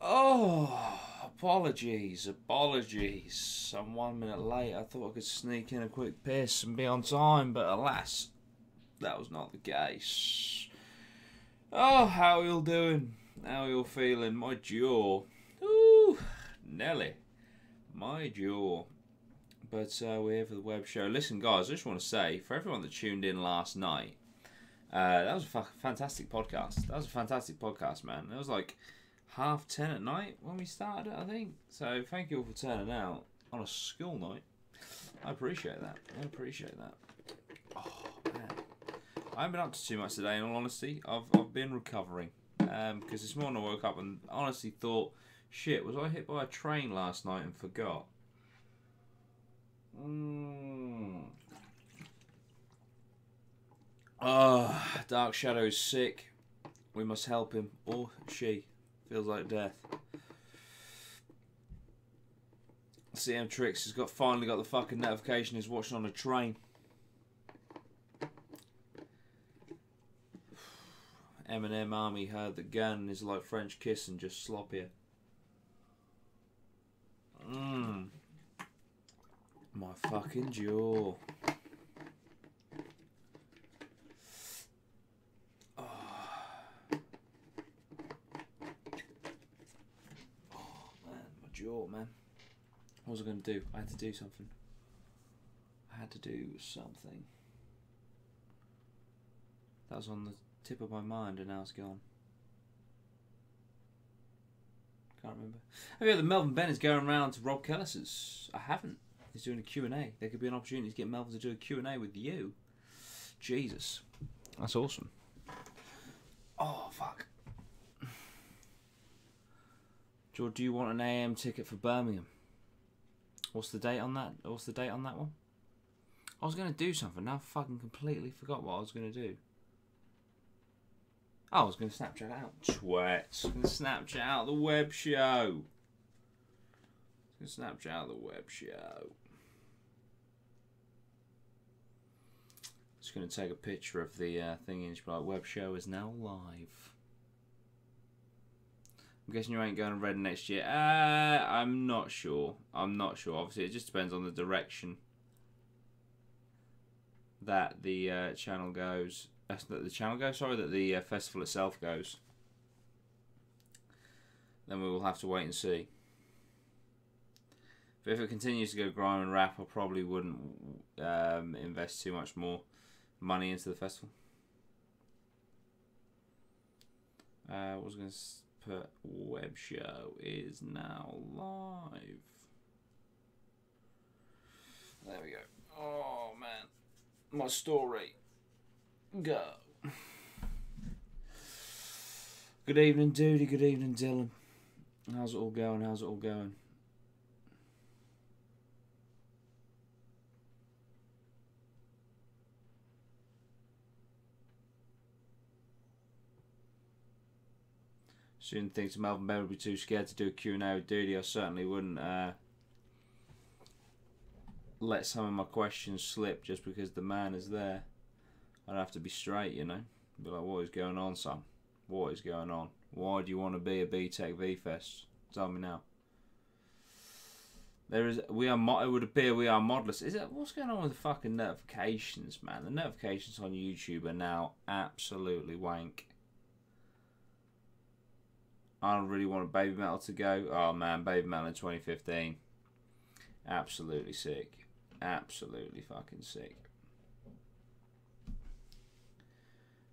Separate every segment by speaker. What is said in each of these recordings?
Speaker 1: Oh, apologies. I'm 1 minute late. I thought I could sneak in a quick piss and be on time, but alas, that was not the case. Oh, how are you all doing? How are you all feeling? My jaw. Ooh, Nelly. My jaw. But we're here for the web show. Listen, guys, I just want to say, for everyone that tuned in last night, that was a fantastic podcast. That was a fantastic podcast, man. It was like 10:30 at night when we started it, I think. So thank you all for turning out on a school night. I appreciate that. Oh, man. I haven't been up to too much today, in all honesty. I've been recovering. Because this morning I woke up and honestly thought, shit, was I hit by a train last night and forgot? Dark Shadow is sick. We must help him. Or she. Feels like death. CM Tricks has finally got the fucking notification he's watching on a train. Eminem Army heard the gun is like French kissing, just sloppier. My fucking jaw. Jaw, man. What was I going to do? I had to do something. That was on the tip of my mind and now it's gone. Can't remember. Oh yeah, the Melvin Ben is going around to Rob Kellis's. I haven't. He's doing a Q&A. There could be an opportunity to get Melvin to do a Q&A with you. Jesus. That's awesome. Oh, fuck. George, do you want an AM ticket for Birmingham? What's the date on that? One? I was going to do something. Now I fucking completely forgot what I was going to do. Oh, I was going to Snapchat out. Twats. I was going to Snapchat out the web show. Just going to take a picture of the thing and just be like, web show is now live. I'm guessing you ain't going to Red next year. I'm not sure. Obviously, it just depends on the direction that the channel goes. That the festival itself goes. Then we will have to wait and see. But if it continues to go grime and rap, I probably wouldn't invest too much more money into the festival. I was going to put web show is now live. There we go. Oh man, my story. Go. Good evening, Dudey. Good evening, Dylan. How's it all going? Student thinks Melvin Ben would be too scared to do a Q&A with Dudey. I certainly wouldn't let some of my questions slip just because the man is there. I'd have to be straight, you know. Be like, what is going on, son? What is going on? Why do you want to be a BTEC V-Fest? Tell me now. It would appear we are modless. What's going on with the fucking notifications, man? The notifications on YouTube are now absolutely wank. I don't really want Baby Metal to go. Oh man, Baby Metal in 2015. Absolutely sick. Absolutely fucking sick.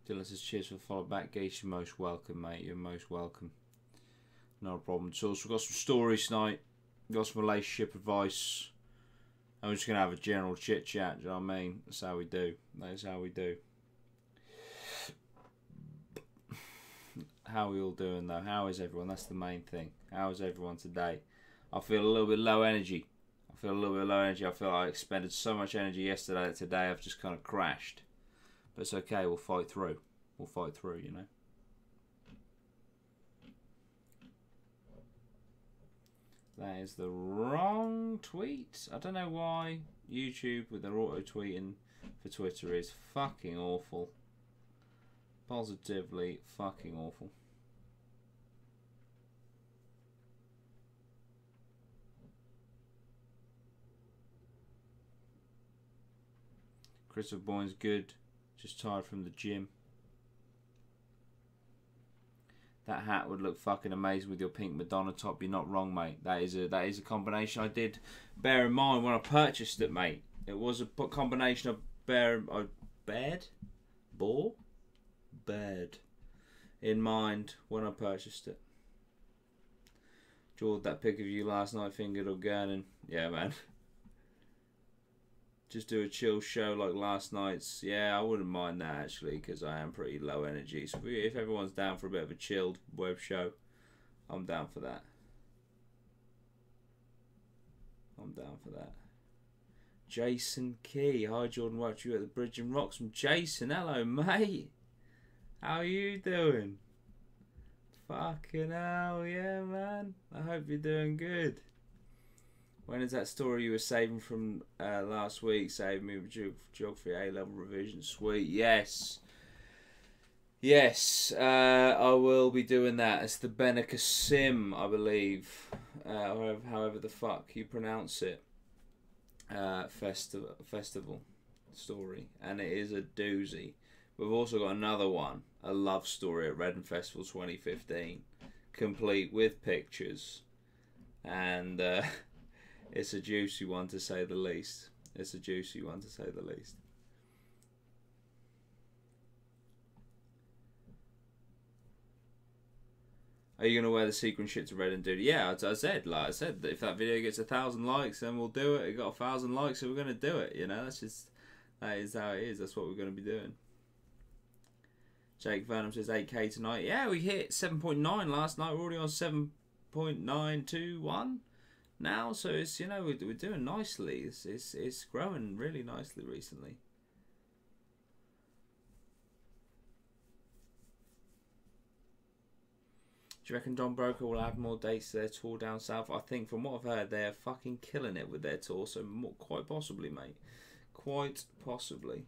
Speaker 1: Dylan says, cheers for the follow back. Geese, you're most welcome, mate. You're most welcome. No problem at all. So we've got some stories tonight. We've got some relationship advice. And we're just going to have a general chit chat. Do you know what I mean? That's how we do. How are we all doing though? How is everyone? That's the main thing. How is everyone today? I feel a little bit low energy. I feel like I expended so much energy yesterday that today I've just kind of crashed. But it's okay, we'll fight through. You know. That is the wrong tweet. I don't know why YouTube with their auto-tweeting for Twitter is fucking awful. Positively fucking awful. Christopher Boyne's good. Just tired from the gym. That hat would look fucking amazing with your pink Madonna top. You're not wrong, mate. That is a combination I did bear in mind when I purchased it, mate. It was a combination of bed in mind when I purchased it. Drawed that pic of you last night, fingered or gurning. Yeah, man. Just do a chill show like last night's. Yeah, I wouldn't mind that actually, because I am pretty low energy. So if everyone's down for a bit of a chilled web show, I'm down for that. I'm down for that. Jason Key. Hi Jordan, watch you at the Bridge and Rocks from Jason. Hello mate. How are you doing? Fucking hell, yeah man. I hope you're doing good. When is that story you were saving from last week? Saving me with Geography A-level revision. Sweet, yes. Yes, I will be doing that. It's the Benicassim, I believe. However the fuck you pronounce it. Festival story. And it is a doozy. We've also got another one. A love story at Reading Festival 2015. Complete with pictures. And... it's a juicy one to say the least. It's a juicy one to say the least. Are you going to wear the sequin shit to Reading, dude? Yeah, I said, if that video gets 1,000 likes, then we'll do it. It got 1,000 likes, so we're going to do it. You know, that is how it is. That's what we're going to be doing. Jake Vernon says 8K tonight. Yeah, we hit 7.9 last night. We're already on 7.921. Now, so it's, you know, we're doing nicely. It's growing really nicely recently. Do you reckon Don Broker will add more dates to their tour down south? I think from what I've heard, they're fucking killing it with their tour. So quite possibly, mate. Quite possibly.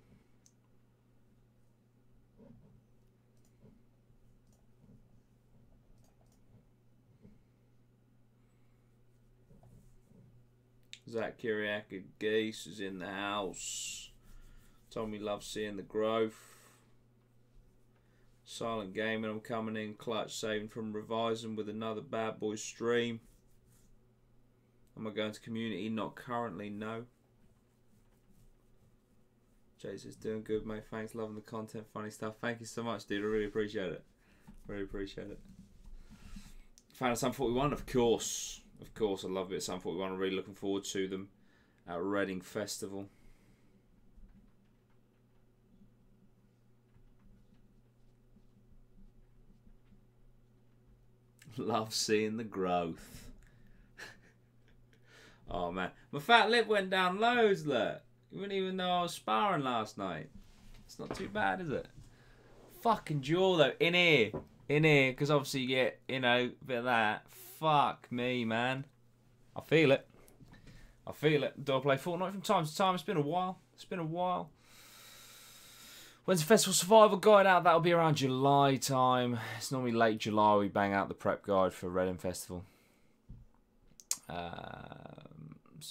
Speaker 1: Zach Kiriak Geese is in the house. Told me loves seeing the growth. Silent Gaming, I'm coming in clutch, saving from revising with another bad boy stream. Am I going to community? Not currently, no. Jay says doing good, mate. Thanks, loving the content, funny stuff. Thank you so much, dude. I really appreciate it. Really appreciate it. Fan of Sum 41, of course. Of course, I love it. Sum 41. I'm really looking forward to them at Reading Festival. Love seeing the growth. Oh man, my fat lip went down loads. Look, you wouldn't even know I was sparring last night. It's not too bad, is it? Fucking jaw though, in here, because obviously you get, you know, a bit of that. Fuck me, man. I feel it. I feel it. Do I play Fortnite from time to time? It's been a while. It's been a while. When's the Festival Survival Guide out? That'll be around July time. It's normally late July we bang out the prep guide for Reading Festival. So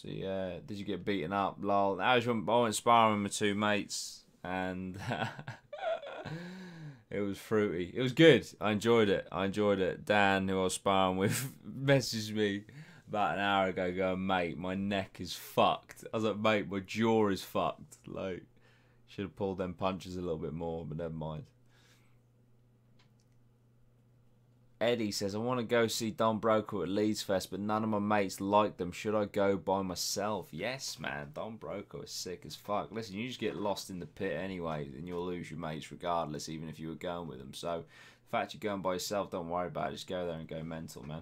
Speaker 1: yeah, did you get beaten up? Lol. I went sparring with my two mates and it was fruity. It was good. I enjoyed it. Dan, who I was sparring with, messaged me about an hour ago going, mate, my neck is fucked. I was like, mate, my jaw is fucked. Like, should have pulled them punches a little bit more, but never mind. Eddie says, I want to go see Don Broco at Leeds Fest, but none of my mates like them. Should I go by myself? Yes, man. Don Broco is sick as fuck. Listen, you just get lost in the pit anyway, and you'll lose your mates regardless, even if you were going with them. So, the fact you're going by yourself, don't worry about it. Just go there and go mental, man.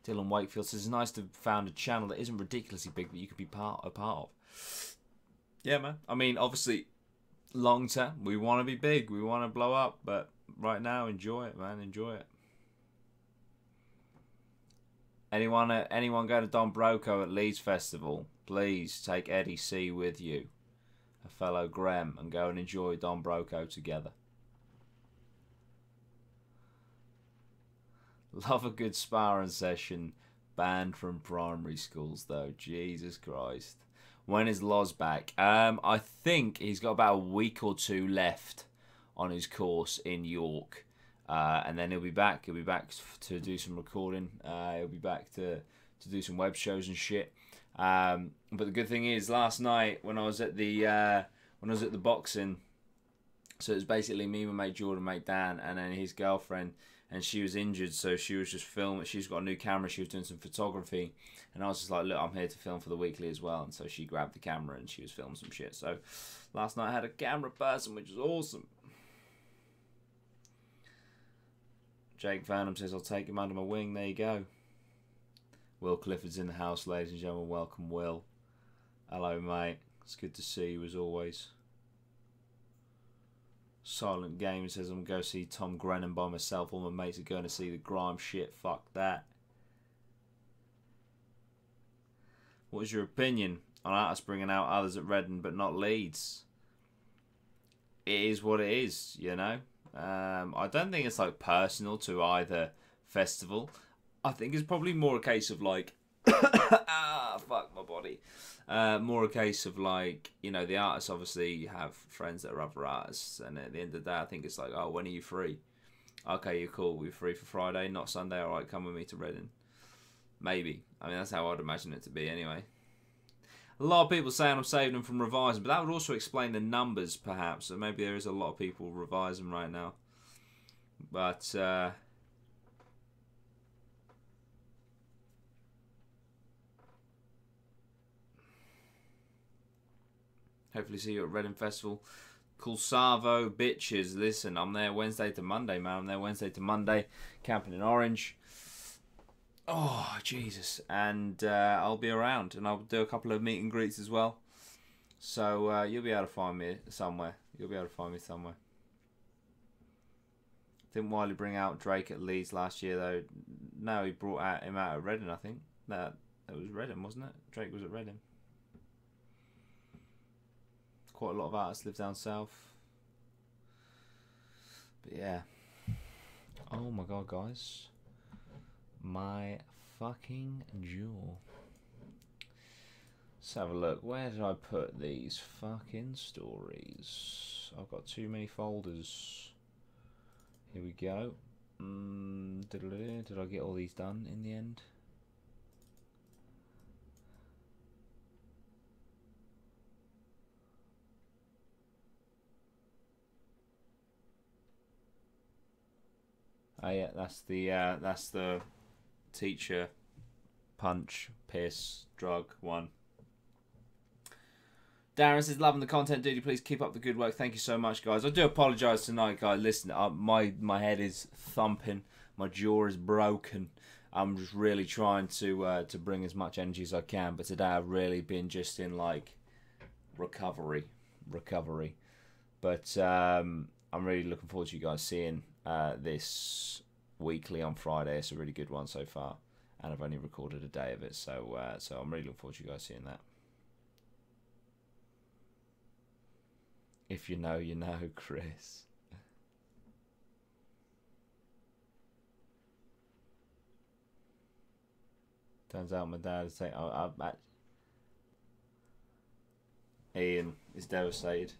Speaker 1: Dylan Wakefield says, it's nice to have found a channel that isn't ridiculously big, but you could be a part of. Yeah, man. I mean, obviously, long term, we want to be big. We want to blow up. But right now, enjoy it, man. Enjoy it. Anyone going to Don Broco at Leeds Festival, please take Eddie C with you, a fellow Grem, and go and enjoy Don Broco together. Love a good sparring session. Banned from primary schools, though. Jesus Christ. When is Loz back? I think he's got about a week or two left on his course in York. And then he'll be back. He'll be back to do some recording. He'll be back to do some web shows and shit. But the good thing is, last night when I was at the boxing, so it was basically me, my mate Jordan, mate Dan, and then his girlfriend, and she was injured, so she was just filming. She's got a new camera. She was doing some photography, and I was just like, look, I'm here to film for the weekly as well. And so she grabbed the camera and she was filming some shit. So last night I had a camera person, which was awesome. Jake Vanham says, I'll take him under my wing. There you go. Will Clifford's in the house, ladies and gentlemen. Welcome, Will. Hello, mate. It's good to see you as always. Silent Game says, I'm going to go see Tom Grennan by myself. All my mates are going to see the grime shit. Fuck that. What is your opinion on artists bringing out others at Reading but not Leeds? It is what it is, you know. I don't think it's like personal to either festival. I think it's probably more a case of like, fuck my body. More a case of like, you know, the artists obviously have friends that are other artists, and at the end of the day, I think it's like, oh, when are you free? Okay, you're cool. We're free for Friday, not Sunday. All right, come with me to Reading. Maybe. I mean, that's how I'd imagine it to be anyway. A lot of people saying I'm saving them from revising, but that would also explain the numbers, perhaps. So maybe there is a lot of people revising right now. But hopefully see you at Reading Festival. Cool Savo, bitches. Listen, I'm there Wednesday to Monday, man. I'm there Wednesday to Monday, camping in Orange. Oh, Jesus. And I'll be around, and I'll do a couple of meet and greets as well. So you'll be able to find me somewhere. You'll be able to find me somewhere. Didn't Wiley bring out Drake at Leeds last year, though? No, he brought him out at Reading, I think. That was Reading, wasn't it? Drake was at Reading. Quite a lot of artists live down south. But yeah. Oh my god, guys. My fucking jaw. Let's have a look. Where did I put these fucking stories? I've got too many folders. Here we go. Did I get all these done in the end? Oh yeah, that's the teacher punch piss drug one. Darren says, loving the content, Dudey. Please keep up the good work. Thank you so much, guys. I do apologise tonight, guys. Listen, my head is thumping, my jaw is broken. I'm just really trying to bring as much energy as I can. But today I've really been just in like recovery. But I'm really looking forward to you guys seeing this weekly on Friday. It's a really good one so far, and I've only recorded a day of it, so I'm really looking forward to you guys seeing that. If you know, you know, Chris. Turns out my dad is saying, Ian is devastated.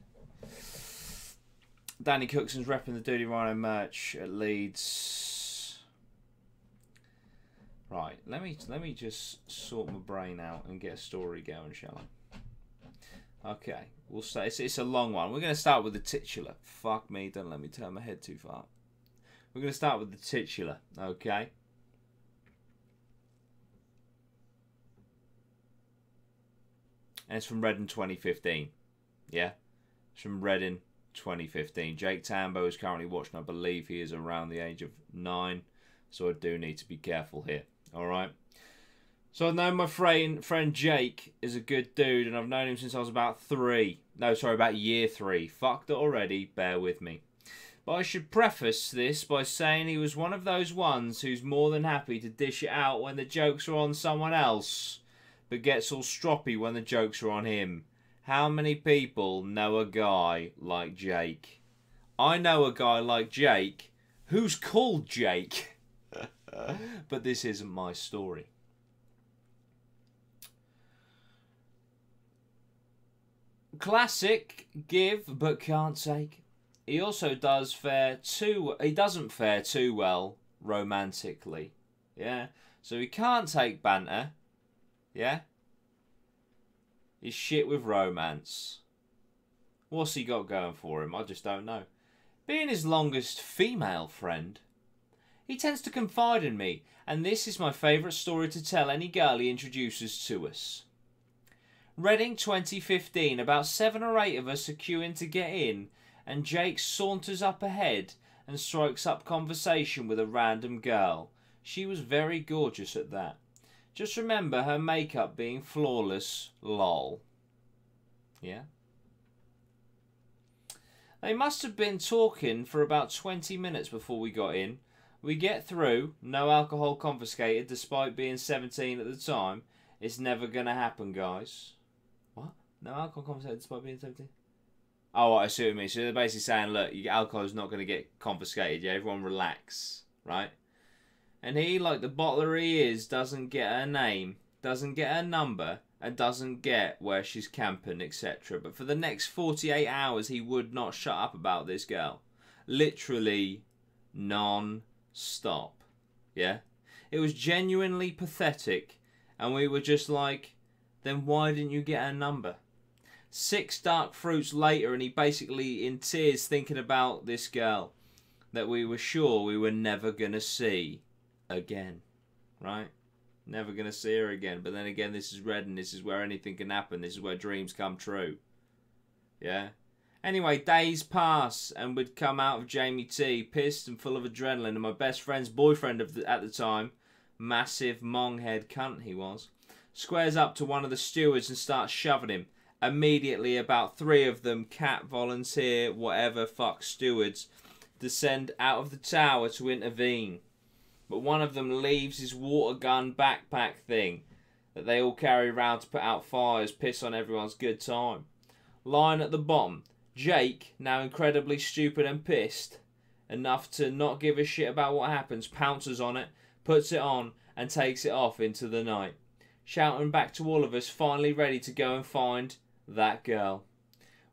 Speaker 1: Danny Cookson's repping the Dudey Rhino merch at Leeds. Right, let me just sort my brain out and get a story going, shall I? Okay, we'll say it's a long one. We're going to start with the titular. Fuck me, don't let me turn my head too far. We're going to start with the titular, okay? And it's from Reading 2015. Yeah? It's from Reading 2015. Jake Tambo is currently watching. I believe he is around the age of 9. So I do need to be careful here. Alright? So I've known my friend Jake is a good dude, and I've known him since I was about 3. No, sorry, about year 3. Fucked it already, bear with me. But I should preface this by saying he was one of those ones who's more than happy to dish it out when the jokes are on someone else, but gets all stroppy when the jokes are on him. How many people know a guy like Jake? I know a guy like Jake who's called Jake. But this isn't my story. Classic, give but can't take. He also does fare too. He doesn't fare too well romantically. Yeah, so he can't take banter. Yeah, he's shit with romance. What's he got going for him? I just don't know. Being his longest female friend, he tends to confide in me, and this is my favourite story to tell any girl he introduces to us. Reading 2015, about 7 or 8 of us are queuing to get in, and Jake saunters up ahead and strikes up conversation with a random girl. She was very gorgeous at that. Just remember her makeup being flawless, lol. Yeah? They must have been talking for about 20 minutes before we got in. We get through, no alcohol confiscated despite being 17 at the time. It's never going to happen, guys. What? No alcohol confiscated despite being 17? Oh, I see what you mean. So they're basically saying, look, your alcohol's not going to get confiscated. Yeah, everyone relax, right? And he, like the bottler he is, doesn't get her name, doesn't get her number, and doesn't get where she's camping, etc. But for the next 48 hours, he would not shut up about this girl. Literally non-stop. Yeah? It was genuinely pathetic. And we were just like, then why didn't you get her number? 6 dark fruits later, and he basically in tears thinking about this girl that we were sure we were never going to see again. Right? Never going to see her again. But then again, this is Reading. This is where anything can happen. This is where dreams come true. Yeah? Anyway, days pass, and we'd come out of Jamie T, pissed and full of adrenaline, and my best friend's boyfriend at the time, massive monghead cunt he was, squares up to one of the stewards and starts shoving him. Immediately, about 3 of them, cat, volunteer, whatever, fuck stewards, descend out of the tower to intervene. But one of them leaves his water gun backpack thing that they all carry around to put out fires, piss on everyone's good time. Lying at the bottom, Jake, now incredibly stupid and pissed enough to not give a shit about what happens, pounces on it, puts it on, and takes it off into the night, shouting back to all of us, finally ready to go and find that girl.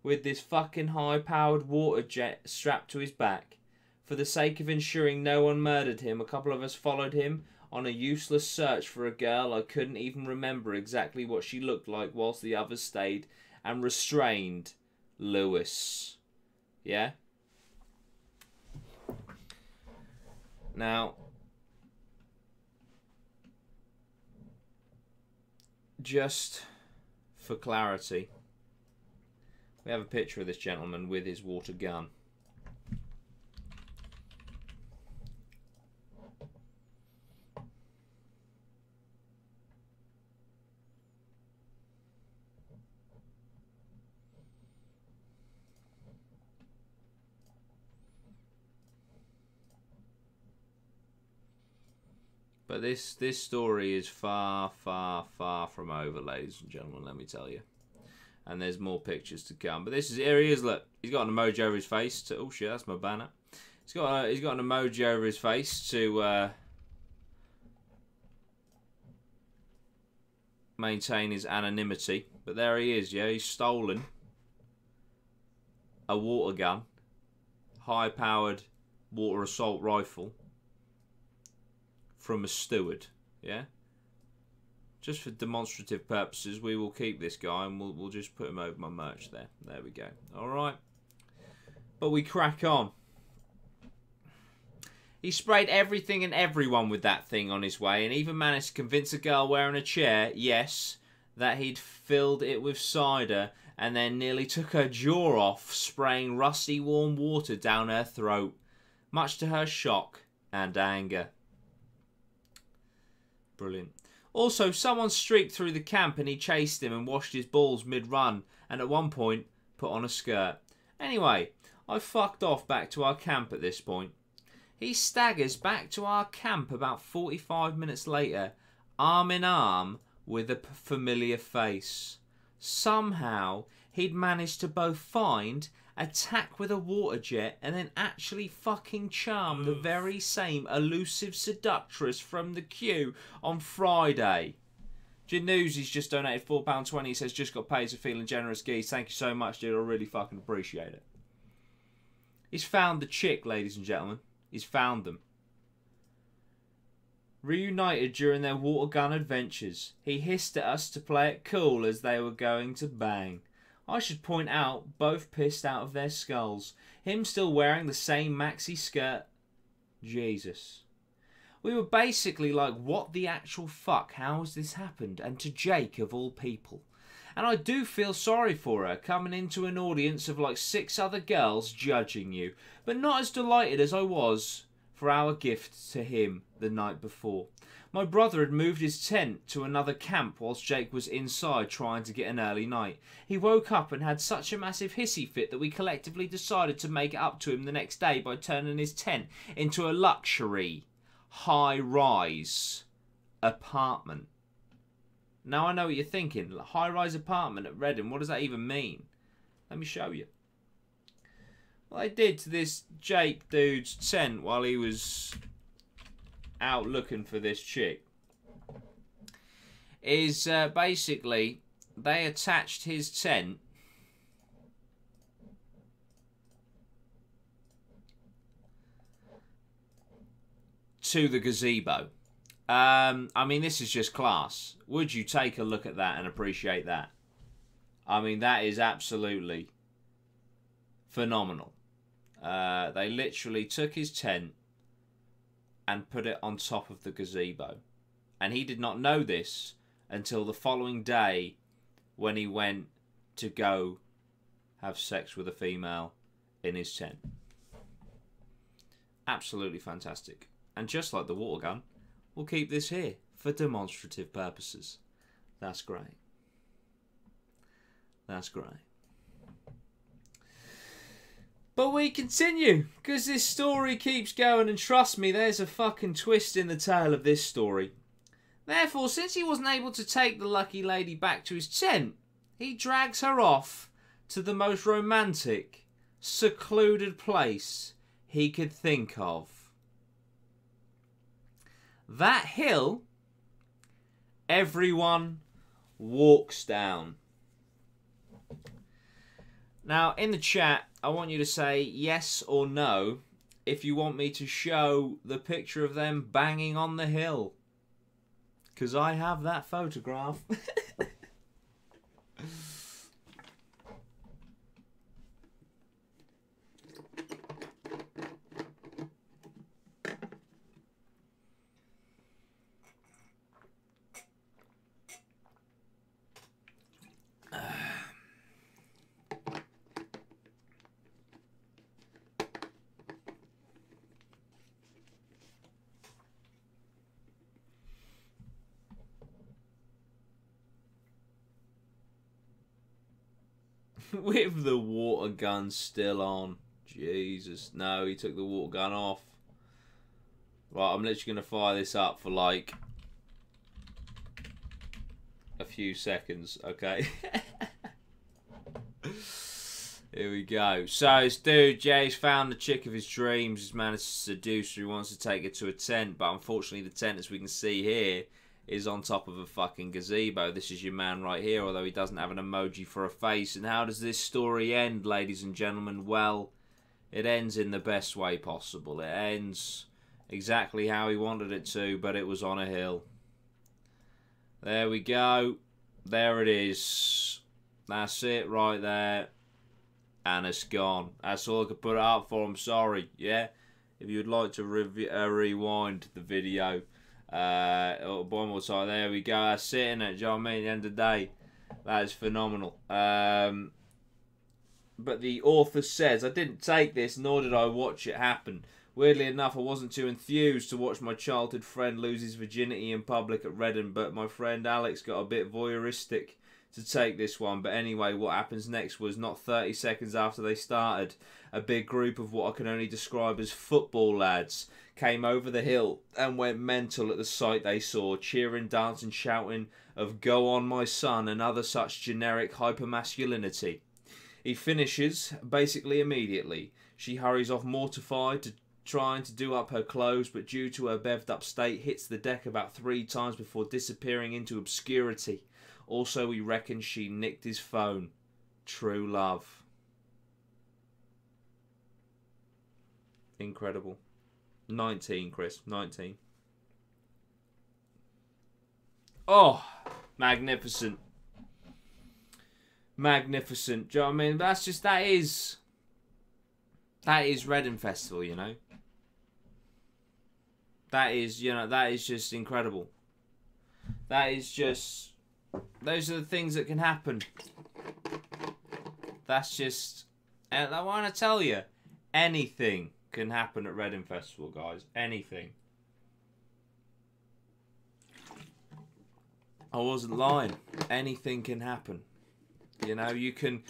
Speaker 1: With this fucking high-powered water jet strapped to his back. For the sake of ensuring no one murdered him, a couple of us followed him on a useless search for a girl I couldn't even remember exactly what she looked like, whilst the others stayed and restrained Lewis. Yeah? Now, just for clarity, we have a picture of this gentleman with his water gun. But this story is far, far, far from over, ladies and gentlemen, let me tell you. And there's more pictures to come. But this is, here he is, look. He's got an emoji over his face. Oh shit, that's my banner. He's got an emoji over his face to maintain his anonymity. But there he is, yeah. He's stolen a water gun, high-powered water assault rifle from a steward, yeah? Just for demonstrative purposes, we will keep this guy and we'll just put him over my merch there. There we go. Alright. But we crack on. He sprayed everything and everyone with that thing on his way and even managed to convince a girl wearing a chair, yes, that he'd filled it with cider and then nearly took her jaw off, spraying rusty warm water down her throat, much to her shock and anger. Brilliant. Also, someone streaked through the camp and he chased him and washed his balls mid-run and at one point put on a skirt. Anyway, I fucked off back to our camp at this point. He staggers back to our camp about 45 minutes later, arm in arm with a familiar face. Somehow, he'd managed to both find, attack with a water jet, and then actually fucking charm the very same elusive seductress from the queue on Friday. Januzzi's just donated £4.20. He says, just got paid for feeling generous, geese. Thank you so much, dude. I really fucking appreciate it. He's found the chick, ladies and gentlemen. He's found them. Reunited during their water gun adventures. He hissed at us to play it cool as they were going to bang. I should point out, both pissed out of their skulls. Him still wearing the same maxi skirt. Jesus. We were basically like, what the actual fuck? How has this happened? And to Jake, of all people. And I do feel sorry for her, coming into an audience of like 6 other girls judging you. But not as delighted as I was for our gift to him the night before. My brother had moved his tent to another camp whilst Jake was inside trying to get an early night. He woke up and had such a massive hissy fit that we collectively decided to make it up to him the next day by turning his tent into a luxury, high-rise apartment. Now I know what you're thinking. High-rise apartment at Reading, what does that even mean? Let me show you. What they did to this Jake dude's tent while he was out looking for this chick is basically they attached his tent to the gazebo. I mean, this is just class. Would you take a look at that and appreciate that? I mean, that is absolutely phenomenal. They literally took his tent and put it on top of the gazebo. And he did not know this until the following day when he went to go have sex with a female in his tent. Absolutely fantastic. And just like the water gun, we'll keep this here for demonstrative purposes. That's great. That's great. But we continue, because this story keeps going, and trust me, there's a fucking twist in the tale of this story. Therefore, since he wasn't able to take the lucky lady back to his tent, he drags her off to the most romantic, secluded place he could think of. That hill everyone walks down. Now, in the chat, I want you to say yes or no if you want me to show the picture of them banging on the hill. Because I have that photograph. With the water gun still on. Jesus. No, he took the water gun off. Right, I'm literally going to fire this up for like a few seconds, okay? Here we go. So, this dude, Jay's found the chick of his dreams. He's managed to seduce her. He wants to take her to a tent, but unfortunately the tent, as we can see here, is on top of a fucking gazebo. This is your man right here, although he doesn't have an emoji for a face. And how does this story end, ladies and gentlemen? Well, it ends in the best way possible. It ends exactly how he wanted it to, but it was on a hill. There we go. There it is. That's it right there. And it's gone. That's all I could put it up for. I'm sorry. Yeah? If you'd like to rewind the video. One more time. There we go. That's it, innit? Do you know what I mean? At the end of the day, that is phenomenal. But the author says, I didn't take this, nor did I watch it happen. Weirdly enough, I wasn't too enthused to watch my childhood friend lose his virginity in public at Reading, but my friend Alex got a bit voyeuristic to take this one. But anyway, what happens next was not 30 seconds after they started. A big group of what I can only describe as football lads came over the hill and went mental at the sight they saw, cheering, dancing, shouting of "Go on, my son," and other such generic hypermasculinity. He finishes basically immediately. She hurries off mortified trying to do up her clothes, but due to her bevved up state, hits the deck about 3 times before disappearing into obscurity. Also, we reckon she nicked his phone. True love. Incredible. 19, Chris. 19. Oh, magnificent. Magnificent. Do you know what I mean? That's just, that is Reading Festival, you know. That is, you know, that is just incredible. That is just, those are the things that can happen. That's just, and I want to tell you, anything can happen at Reading Festival, guys. Anything. I wasn't lying. Anything can happen. You know, you can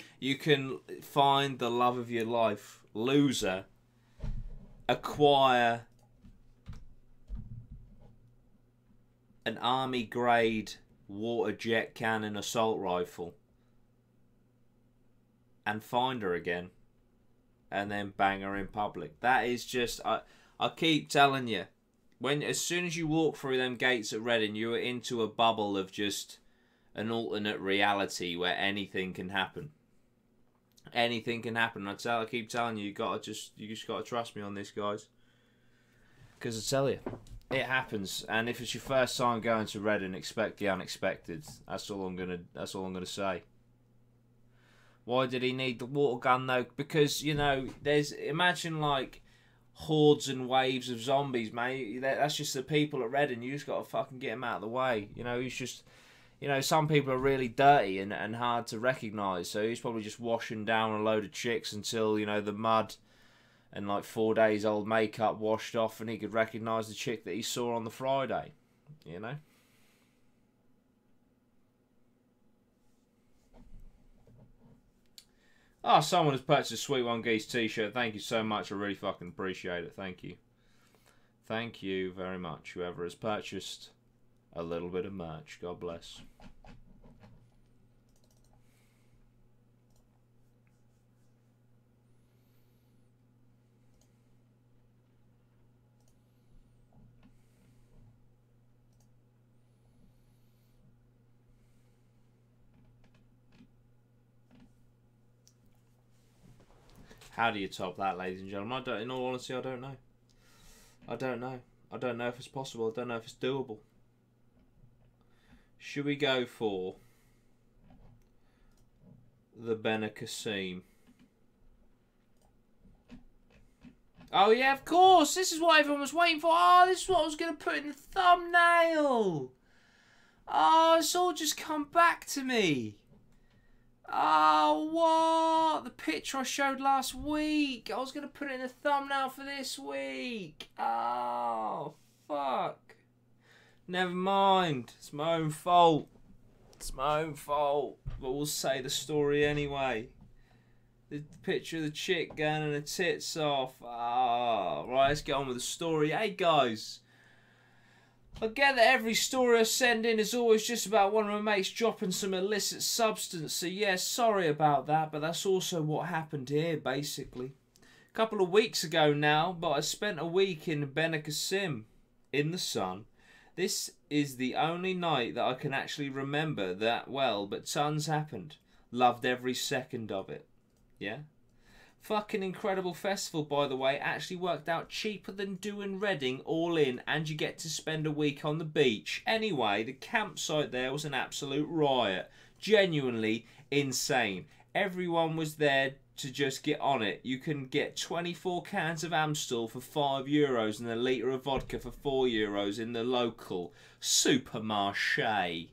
Speaker 1: find the love of your life, loser, acquire an army grade water jet cannon assault rifle, and find her again, and then bang her in public. That is just, I keep telling you, as soon as you walk through them gates at Reading, you are into a bubble of just an alternate reality where anything can happen. Anything can happen. I keep telling you, you just gotta trust me on this, guys. Because I tell you, it happens. And if it's your first time going to Reading, expect the unexpected. That's all I'm gonna say. Why did he need the water gun though? Because, you know, imagine like hordes and waves of zombies, mate. That's just the people at Reading. You just gotta fucking get them out of the way. You know, he's just, you know, some people are really dirty and hard to recognise, so he's probably just washing down a load of chicks until, you know, the mud and like 4 days old makeup washed off and he could recognise the chick that he saw on the Friday, you know. Oh, someone has purchased a Sweet One Geese t-shirt. Thank you so much. I really fucking appreciate it. Thank you. Thank you very much, whoever has purchased a little bit of merch. God bless. How do you top that, ladies and gentlemen? In all honesty, I don't know. I don't know. I don't know if it's possible. I don't know if it's doable. Should we go for the Benicassim? Oh yeah, of course. This is what everyone was waiting for. Oh, this is what I was going to put in the thumbnail. Oh, it's all just come back to me. Oh, what? The picture I showed last week. I was going to put it in the thumbnail for this week. Oh, fuck. Never mind. It's my own fault. It's my own fault. But we'll say the story anyway. The picture of the chick going and her tits off. Ah, right, let's get on with the story. Hey, guys. I get that every story I send in is always just about one of my mates dropping some illicit substance, so yeah, sorry about that, but that's also what happened here, basically. A couple of weeks ago now, but I spent a week in Benicassim, in the sun. This is the only night that I can actually remember that well, but tons happened. Loved every second of it. Yeah? Fucking incredible festival, by the way. Actually worked out cheaper than doing Reading all in, and you get to spend a week on the beach. Anyway, the campsite there was an absolute riot. Genuinely insane. Everyone was there to just get on it. You can get 24 cans of Amstel for €5 and a litre of vodka for €4 in the local supermarché.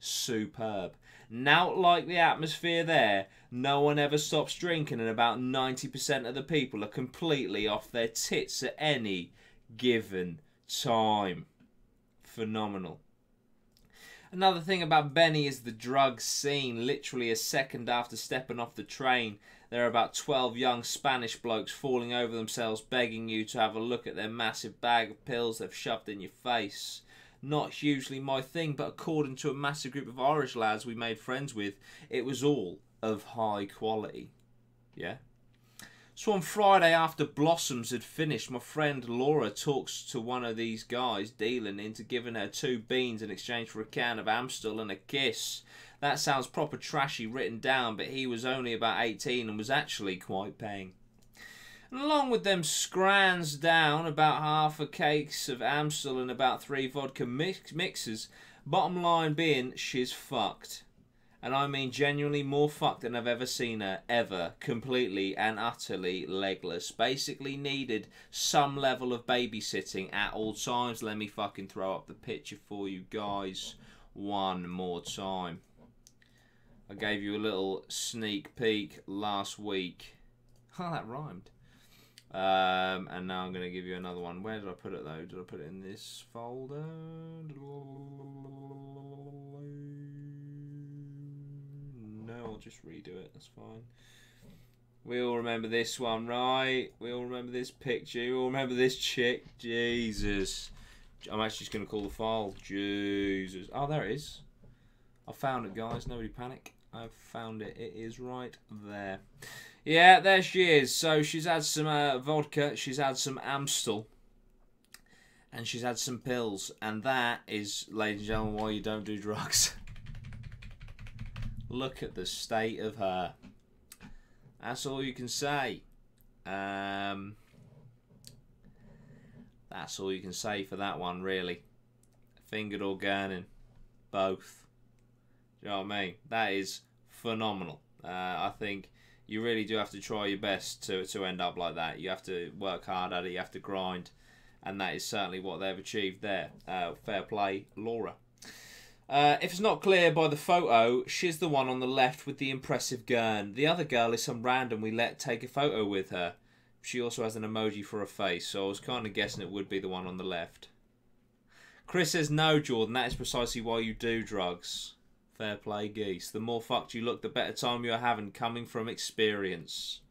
Speaker 1: Superb. Now, like the atmosphere there, no one ever stops drinking, and about 90% of the people are completely off their tits at any given time. Phenomenal. Another thing about Benny is the drug scene. Literally a second after stepping off the train, there are about 12 young Spanish blokes falling over themselves, begging you to have a look at their massive bag of pills they've shoved in your face. Not hugely my thing, but according to a massive group of Irish lads we made friends with, it was all of high quality. Yeah? So on Friday, after Blossoms had finished, my friend Laura talks to one of these guys dealing into giving her 2 beans in exchange for a can of Amstel and a kiss. That sounds proper trashy written down, but he was only about 18 and was actually quite paying. And along with them scrans down about half a case of Amstel and about 3 vodka mixers, bottom line being she's fucked. And I mean genuinely more fucked than I've ever seen her, ever. Completely and utterly legless. Basically needed some level of babysitting at all times. Let me fucking throw up the picture for you guys one more time. I gave you a little sneak peek last week. Oh, that rhymed. And now I'm going to give you another one. Where did I put it though? Did I put it in this folder? No, I'll just redo it. That's fine. We all remember this one, right? We all remember this picture. We all remember this chick. Jesus. I'm actually just going to call the file. Jesus. Oh, there it is. I found it, guys. Nobody panic. I've found it. It is right there. Yeah, there she is. So she's had some vodka. She's had some Amstel. And she's had some pills. And that is, ladies and gentlemen, why you don't do drugs. Look at the state of her. That's all you can say. That's all you can say for that one, really. Fingered or gurning. Both. Do you know what I mean? That is phenomenal. I think you really do have to try your best to end up like that. You have to work hard at it. You have to grind. And that is certainly what they've achieved there. Fair play, Laura. If it's not clear by the photo, she's the one on the left with the impressive gurn. The other girl is some random we let take a photo with her. She also has an emoji for a face, so I was kind of guessing it would be the one on the left. Chris says, no, Jordan, that is precisely why you do drugs. Fair play, geese. The more fucked you look, the better time you're having, coming from experience.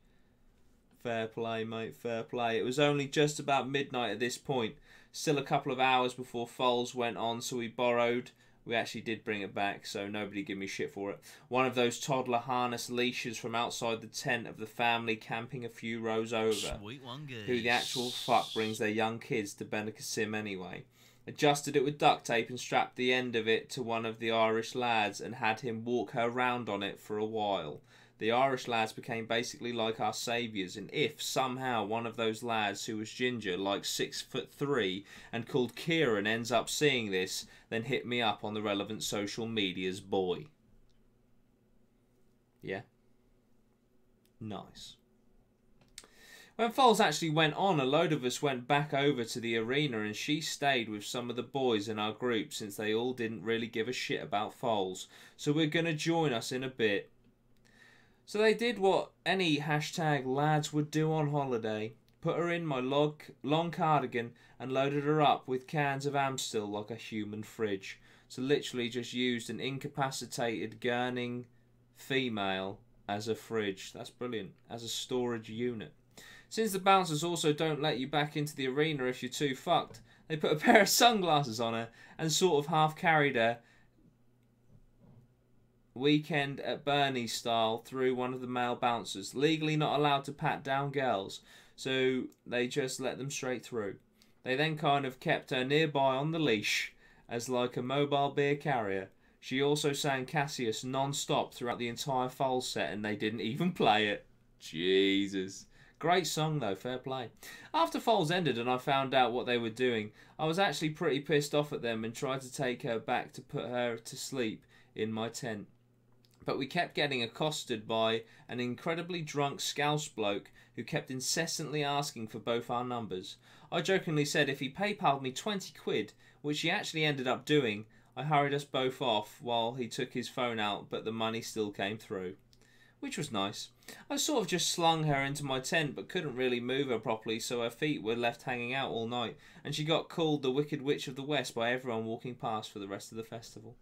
Speaker 1: Fair play, mate, fair play. It was only just about midnight at this point. Still a couple of hours before Foals went on, so we borrowed... We actually did bring it back, so nobody give me shit for it. One of those toddler harness leashes from outside the tent of the family camping a few rows over.
Speaker 2: Sweet one, guys.
Speaker 1: Who the actual fuck brings their young kids to Benicassim anyway? Adjusted it with duct tape and strapped the end of it to one of the Irish lads and had him walk her round on it for a while. The Irish lads became basically like our saviours, and if somehow one of those lads who was ginger, like 6'3", and called Kieran ends up seeing this, then hit me up on the relevant social medias, boy. Yeah? Nice. When Foles actually went on, a load of us went back over to the arena and she stayed with some of the boys in our group since they all didn't really give a shit about Foles. So we're going to join us in a bit. So they did what any hashtag lads would do on holiday. Put her in my long cardigan and loaded her up with cans of Amstel like a human fridge. So literally just used an incapacitated gurning female as a fridge. That's brilliant. As a storage unit. Since the bouncers also don't let you back into the arena if you're too fucked, they put a pair of sunglasses on her and sort of half carried her Weekend at Bernie style through one of the male bouncers. Legally not allowed to pat down girls, so they just let them straight through. They then kind of kept her nearby on the leash as like a mobile beer carrier. She also sang Cassius non-stop throughout the entire Foles set and they didn't even play it. Jesus. Great song though, fair play. After Foles ended and I found out what they were doing, I was actually pretty pissed off at them and tried to take her back to put her to sleep in my tent. But we kept getting accosted by an incredibly drunk Scouse bloke who kept incessantly asking for both our numbers. I jokingly said if he PayPal'd me 20 quid, which he actually ended up doing, I hurried us both off while he took his phone out, but the money still came through. Which was nice. I sort of just slung her into my tent but couldn't really move her properly, so her feet were left hanging out all night, and she got called the Wicked Witch of the West by everyone walking past for the rest of the festival.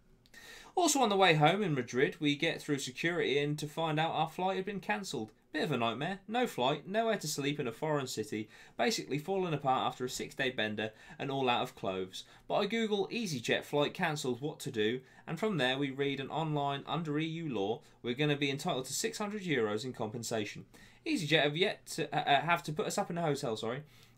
Speaker 1: Also on the way home in Madrid, we get through security and to find out our flight had been cancelled. Bit of a nightmare. No flight, nowhere to sleep in a foreign city, basically falling apart after a 6-day bender and all out of clothes. But I Google EasyJet flight cancelled, what to do, and from there we read an online under EU law we're going to be entitled to €600 in compensation. EasyJet have yet to have to put us up in a hotel,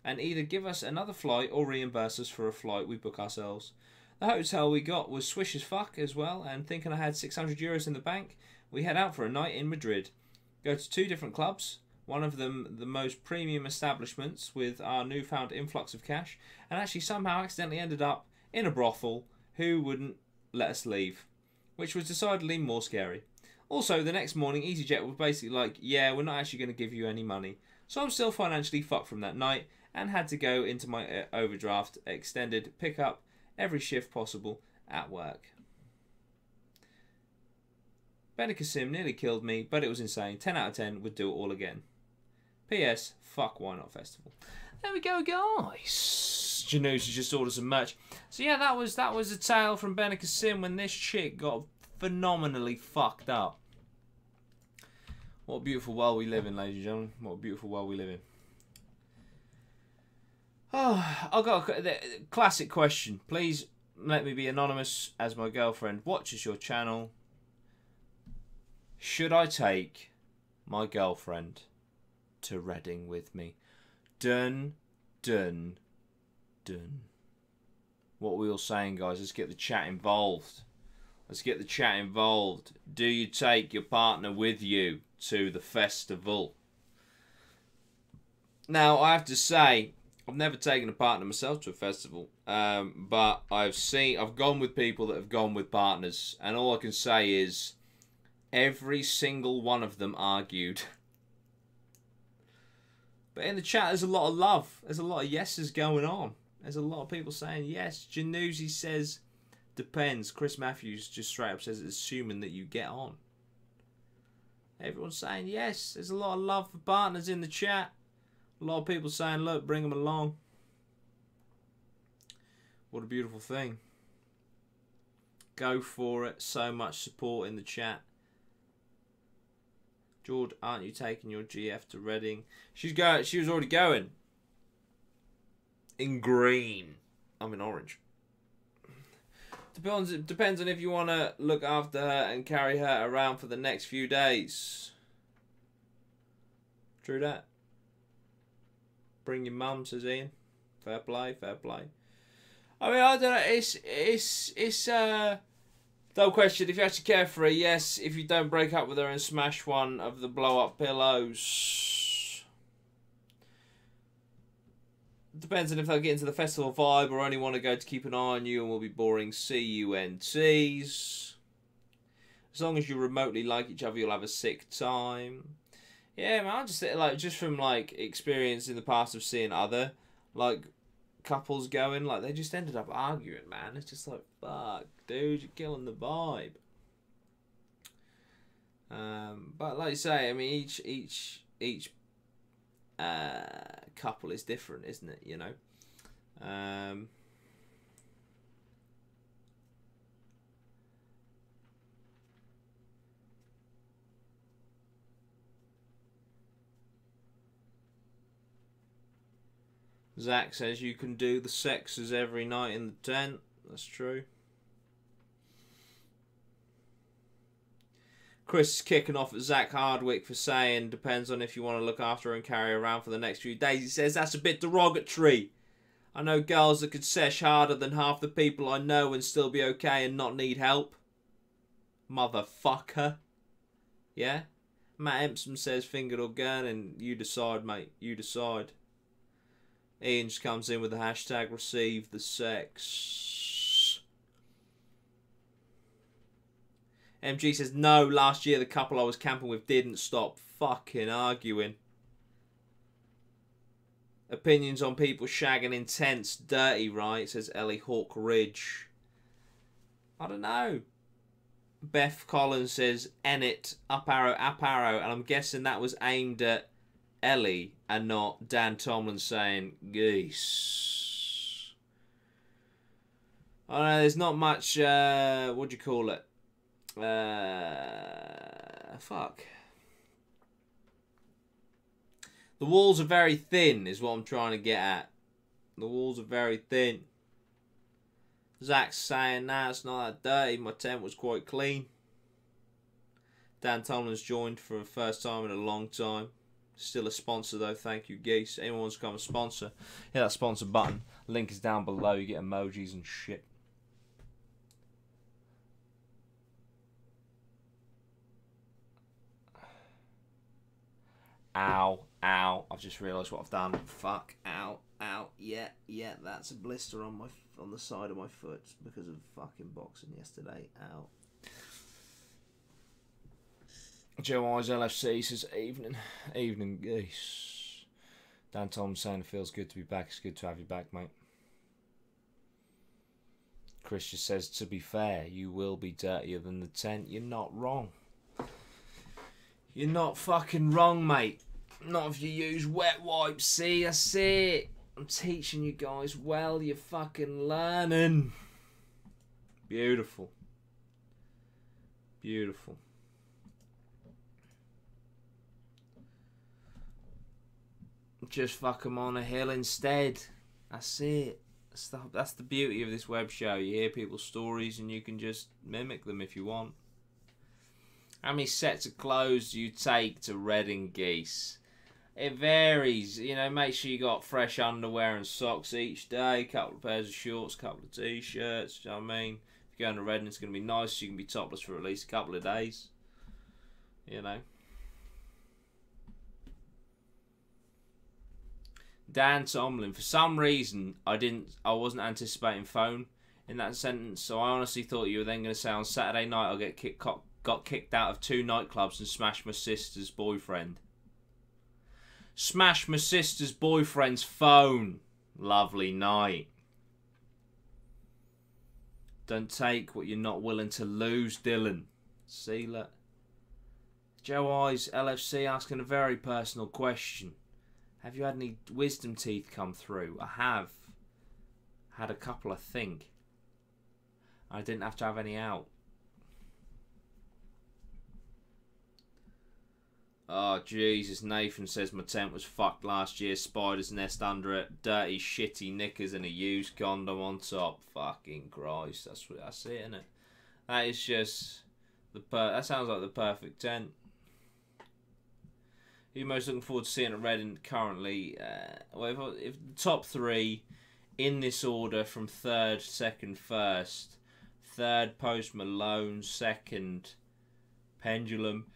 Speaker 1: and either give us another flight or reimburse us for a flight we book ourselves. The hotel we got was swish as fuck as well, and thinking I had €600 in the bank, we head out for a night in Madrid. Go to 2 different clubs, one of them the most premium establishments with our newfound influx of cash, and actually somehow accidentally ended up in a brothel who wouldn't let us leave, which was decidedly more scary. Also, the next morning EasyJet was basically like, yeah, we're not actually going to give you any money. So I'm still financially fucked from that night and had to go into my overdraft, extended pickup every shift possible at work. Benicassim nearly killed me, but it was insane. 10 out of 10, would do it all again. P.S. Fuck Why Not Festival. There we go, guys. Janussi just ordered some merch. So yeah, that was a tale from Benicassim when this chick got phenomenally fucked up. What a beautiful world we live in, ladies and gentlemen. What a beautiful world we live in. Oh, I've got a classic question. Please let me be anonymous as my girlfriend watches your channel. Should I take my girlfriend to Reading with me? Dun, dun, dun. What are we all saying, guys? Let's get the chat involved. Let's get the chat involved. Do you take your partner with you to the festival? Now, I have to say, I've never taken a partner myself to a festival, but I've gone with people that have gone with partners, and all I can say is every single one of them argued. But in the chat, there's a lot of love. There's a lot of yeses going on. There's a lot of people saying yes. Januzzi says depends. Chris Matthews just straight up says it's assuming that you get on. Everyone's saying yes. There's a lot of love for partners in the chat. A lot of people saying, look, bring them along. What a beautiful thing. Go for it. So much support in the chat. George, aren't you taking your GF to Reading? She was already going. In green. I'm in orange. Depends on if you want to look after her and carry her around for the next few days. True that. Bring your mum, says Ian. Fair play, fair play. I mean, I don't know. It's no question. If you actually care for her, yes. If you don't break up with her and smash one of the blow-up pillows. Depends on if they'll get into the festival vibe or only want to go to keep an eye on you and will be boring CUNTs. As long as you remotely like each other, you'll have a sick time. Yeah, man, I just like from experience in the past of seeing other couples going, they just ended up arguing, man. It's just like, fuck, dude, you're killing the vibe. But like you say, I mean, each couple is different, isn't it? You know. Zach says you can do the sexes every night in the tent. That's true. Chris is kicking off at Zach Hardwick for saying depends on if you want to look after her and carry her around for the next few days. He says that's a bit derogatory. I know girls that could sesh harder than half the people I know and still be okay and not need help. Motherfucker. Yeah? Matt Empson says fingered or gun, and you decide, mate. You decide. Ian just comes in with the hashtag receive the sex. MG says, no, last year the couple I was camping with didn't stop fucking arguing. Opinions on people shagging intense, dirty, right? Says Ellie Hawk Ridge. I don't know. Beth Collins says, Enit, up arrow, and I'm guessing that was aimed at Ellie and not Dan Tomlin saying geese. I don't know, there's not much, what do you call it? Fuck. The walls are very thin, is what I'm trying to get at. The walls are very thin. Zach's saying, nah, it's not that dirty. My tent was quite clean. Dan Tomlin's joined for the first time in a long time. Still a sponsor though, thank you, Geese. Anyone wants to become a sponsor, hit that sponsor button. Link is down below. You get emojis and shit. Ow, ow. I've just realised what I've done. Fuck, ow, ow. Yeah, that's a blister on the side of my foot because of fucking boxing yesterday. Ow. Joe Eyes LFC says, evening Geese. Dan Tom saying it feels good to be back. It's good to have you back, mate. Chris just says, to be fair, you will be dirtier than the tent. You're not wrong. You're not fucking wrong, mate. Not if you use wet wipes. See, I see it. I'm teaching you guys well. You're fucking learning. Beautiful. Beautiful. Just fuck them on a hill instead. That's it. That's the beauty of this web show. You hear people's stories and you can just mimic them if you want. How many sets of clothes do you take to Reading, Geese? It varies. You know, make sure you got fresh underwear and socks each day. Couple of pairs of shorts, couple of t-shirts. Do you know what I mean? If you're going to Reading, it's going to be nice. So you can be topless for at least a couple of days. You know. Dan Tomlin. For some reason, I wasn't anticipating phone in that sentence. So I honestly thought you were then going to say on Saturday night I'll got kicked out of 2 nightclubs and smashed my sister's boyfriend. Smashed my sister's boyfriend's phone. Lovely night. Don't take what you're not willing to lose, Dylan. See, look. Joe Eyes LFC asking a very personal question. Have you had any wisdom teeth come through? I have. Had a couple, I think. I didn't have to have any out. Oh, Jesus. Nathan says my tent was fucked last year. Spider's nest under it. Dirty, shitty knickers and a used condom on top. Fucking Christ. That's it, isn't it? That is just... that sounds like the perfect tent. Who are you most looking forward to seeing at Reading currently? Well, if the top 3 in this order from 3rd, 2nd, 1st. 3rd, Post Malone. 2nd, Pendulum.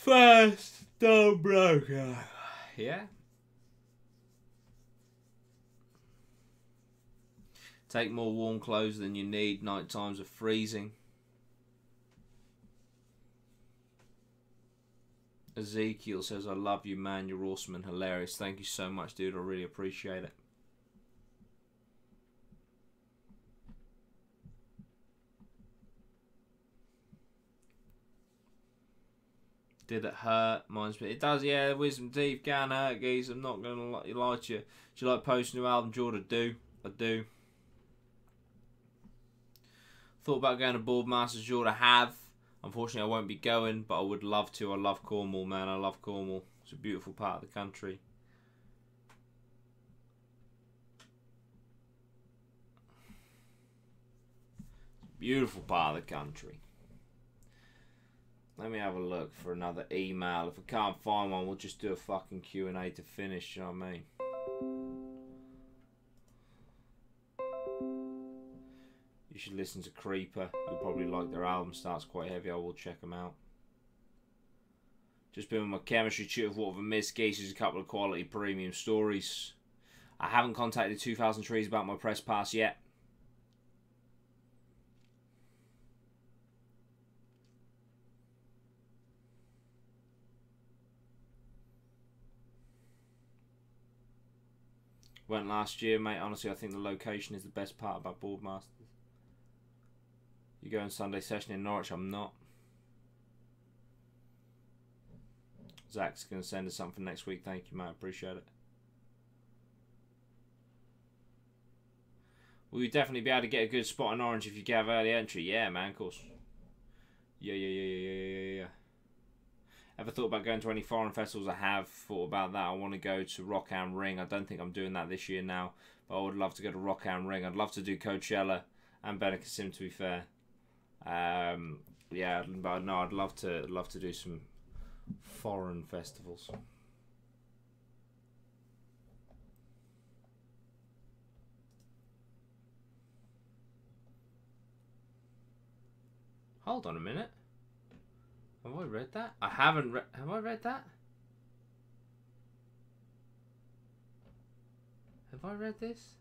Speaker 1: 1st, Stone Broker. Yeah? Take more warm clothes than you need. Night times are freezing. Ezekiel says, I love you, man. You're awesome and hilarious. Thank you so much, dude. I really appreciate it. Did it hurt? It does, yeah. Wisdom teeth can hurt, geez. I'm not going to lie to you. Do you like posting new album, Jordan? I do. Thought about going to Boardmasters, Jordan. Have. Unfortunately, I won't be going, but I would love to. I love Cornwall, man. I love Cornwall. It's a beautiful part of the country. Beautiful part of the country. Let me have a look for another email. If I can't find one, we'll just do a fucking Q&A to finish, you know what I mean? You should listen to Creeper. You'll probably like their album. Starts quite heavy. I will check them out. Just been with my chemistry tutor of What of a Miss Geese. A couple of quality premium stories. I haven't contacted 2000 Trees about my press pass yet. Went last year, mate. Honestly, I think the location is the best part about Boardmasters. You going Sunday session in Norwich? I'm not. Zach's going to send us something next week. Thank you, mate. Appreciate it. Will you definitely be able to get a good spot in Orange if you have early entry? Yeah, man, of course. Yeah. Ever thought about going to any foreign festivals? I have thought about that. I want to go to Rock am Ring. I don't think I'm doing that this year now, but I would love to go to Rock am Ring. I'd love to do Coachella and Benicassim, to be fair. Yeah, but no, I'd love to do some foreign festivals. Hold on a minute. Have I read that? I haven't read. Have I read that? Have I read this?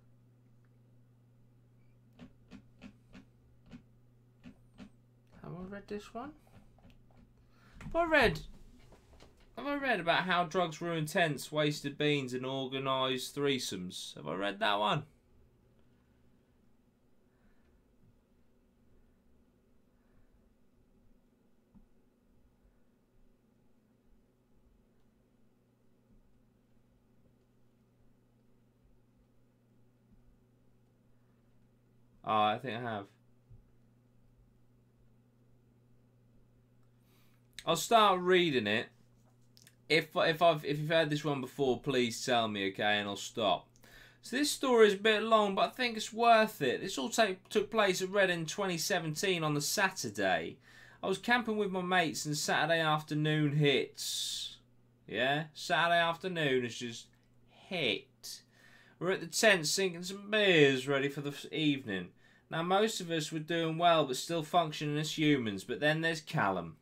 Speaker 1: Have I read this one? Have I read about how drugs ruin tents, wasted beans, and organised threesomes? Have I read that one? Oh, I think I have. I'll start reading it. If you've heard this one before, please tell me, okay, and I'll stop. So this story is a bit long, but I think it's worth it. This all took place at Reading 2017 on the Saturday. I was camping with my mates and Saturday afternoon hits. Yeah, Saturday afternoon is just hit. We're at the tent sinking some beers ready for the evening. Now most of us were doing well but still functioning as humans, but then there's Callum.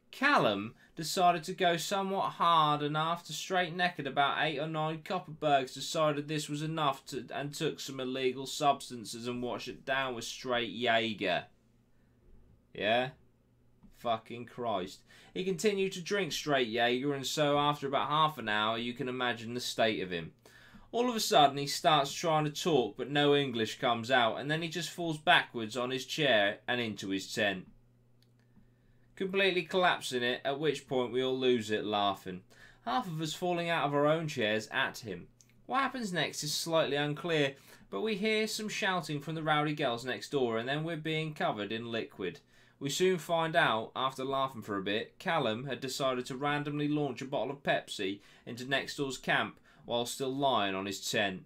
Speaker 1: Callum decided to go somewhat hard, and after straight naked about 8 or 9 Copperbergs decided this was enough and took some illegal substances and washed it down with straight Jaeger. Yeah? Fucking Christ. He continued to drink straight Jaeger, and so after about half an hour you can imagine the state of him. All of a sudden he starts trying to talk but no English comes out, and then he just falls backwards on his chair and into his tent, completely collapsing it, at which point we all lose it laughing. Half of us falling out of our own chairs at him. What happens next is slightly unclear, but we hear some shouting from the rowdy girls next door, and then we're being covered in liquid. We soon find out, after laughing for a bit, Callum had decided to randomly launch a bottle of Pepsi into next door's camp while still lying on his tent.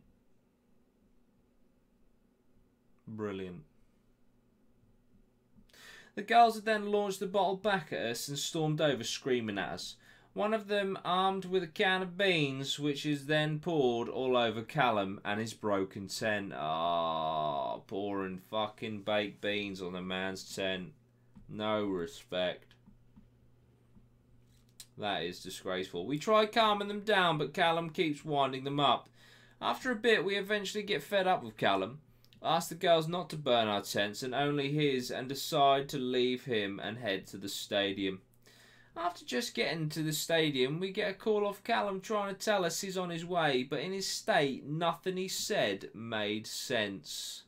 Speaker 1: Brilliant. The girls had then launched the bottle back at us and stormed over screaming at us. One of them armed with a can of beans, which is then poured all over Callum and his broken tent. Ah, pouring fucking baked beans on a man's tent. No respect. That is disgraceful. We try calming them down, but Callum keeps winding them up. After a bit, we eventually get fed up with Callum, ask the girls not to burn our tents and only his, and decide to leave him and head to the stadium. After just getting to the stadium, we get a call off Callum trying to tell us he's on his way, but in his state, nothing he said made sense.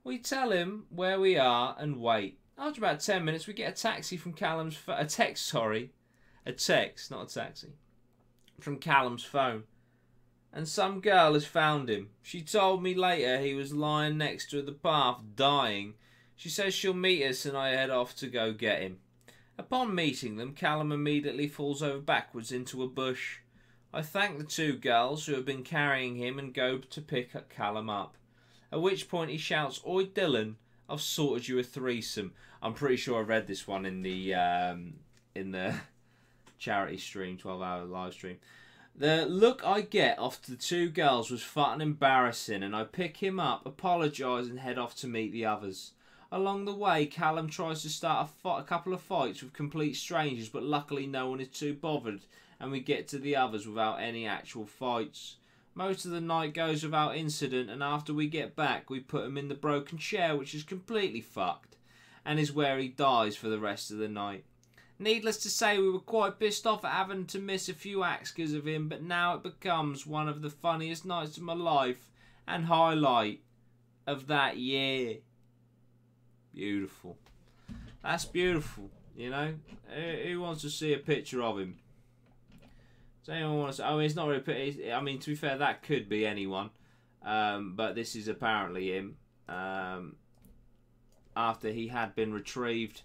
Speaker 1: We tell him where we are and wait. After about 10 minutes, we get a taxi from Callum's a text, not a taxi, from Callum's phone. And some girl has found him. She told me later he was lying next to the path, dying. She says she'll meet us and I head off to go get him. Upon meeting them, Callum immediately falls over backwards into a bush. I thank the 2 girls who have been carrying him and go to pick Callum up. At which point he shouts, "Oi Dylan, I've sorted you a threesome." I'm pretty sure I read this one in the charity stream, 12-hour live stream. The look I get off the 2 girls was fucking embarrassing, and I pick him up, apologise and head off to meet the others. Along the way, Callum tries to start a couple of fights with complete strangers, but luckily no one is too bothered, and we get to the others without any actual fights. Most of the night goes without incident, and after we get back, we put him in the broken chair, which is completely fucked, and is where he dies for the rest of the night. Needless to say, we were quite pissed off at having to miss a few acts because of him, but now it becomes one of the funniest nights of my life and highlight of that year. Beautiful. That's beautiful, you know. Who wants to see a picture of him? Does anyone want to see? I mean, it's not really. I mean, to be fair, that could be anyone, but this is apparently him. after he had been retrieved,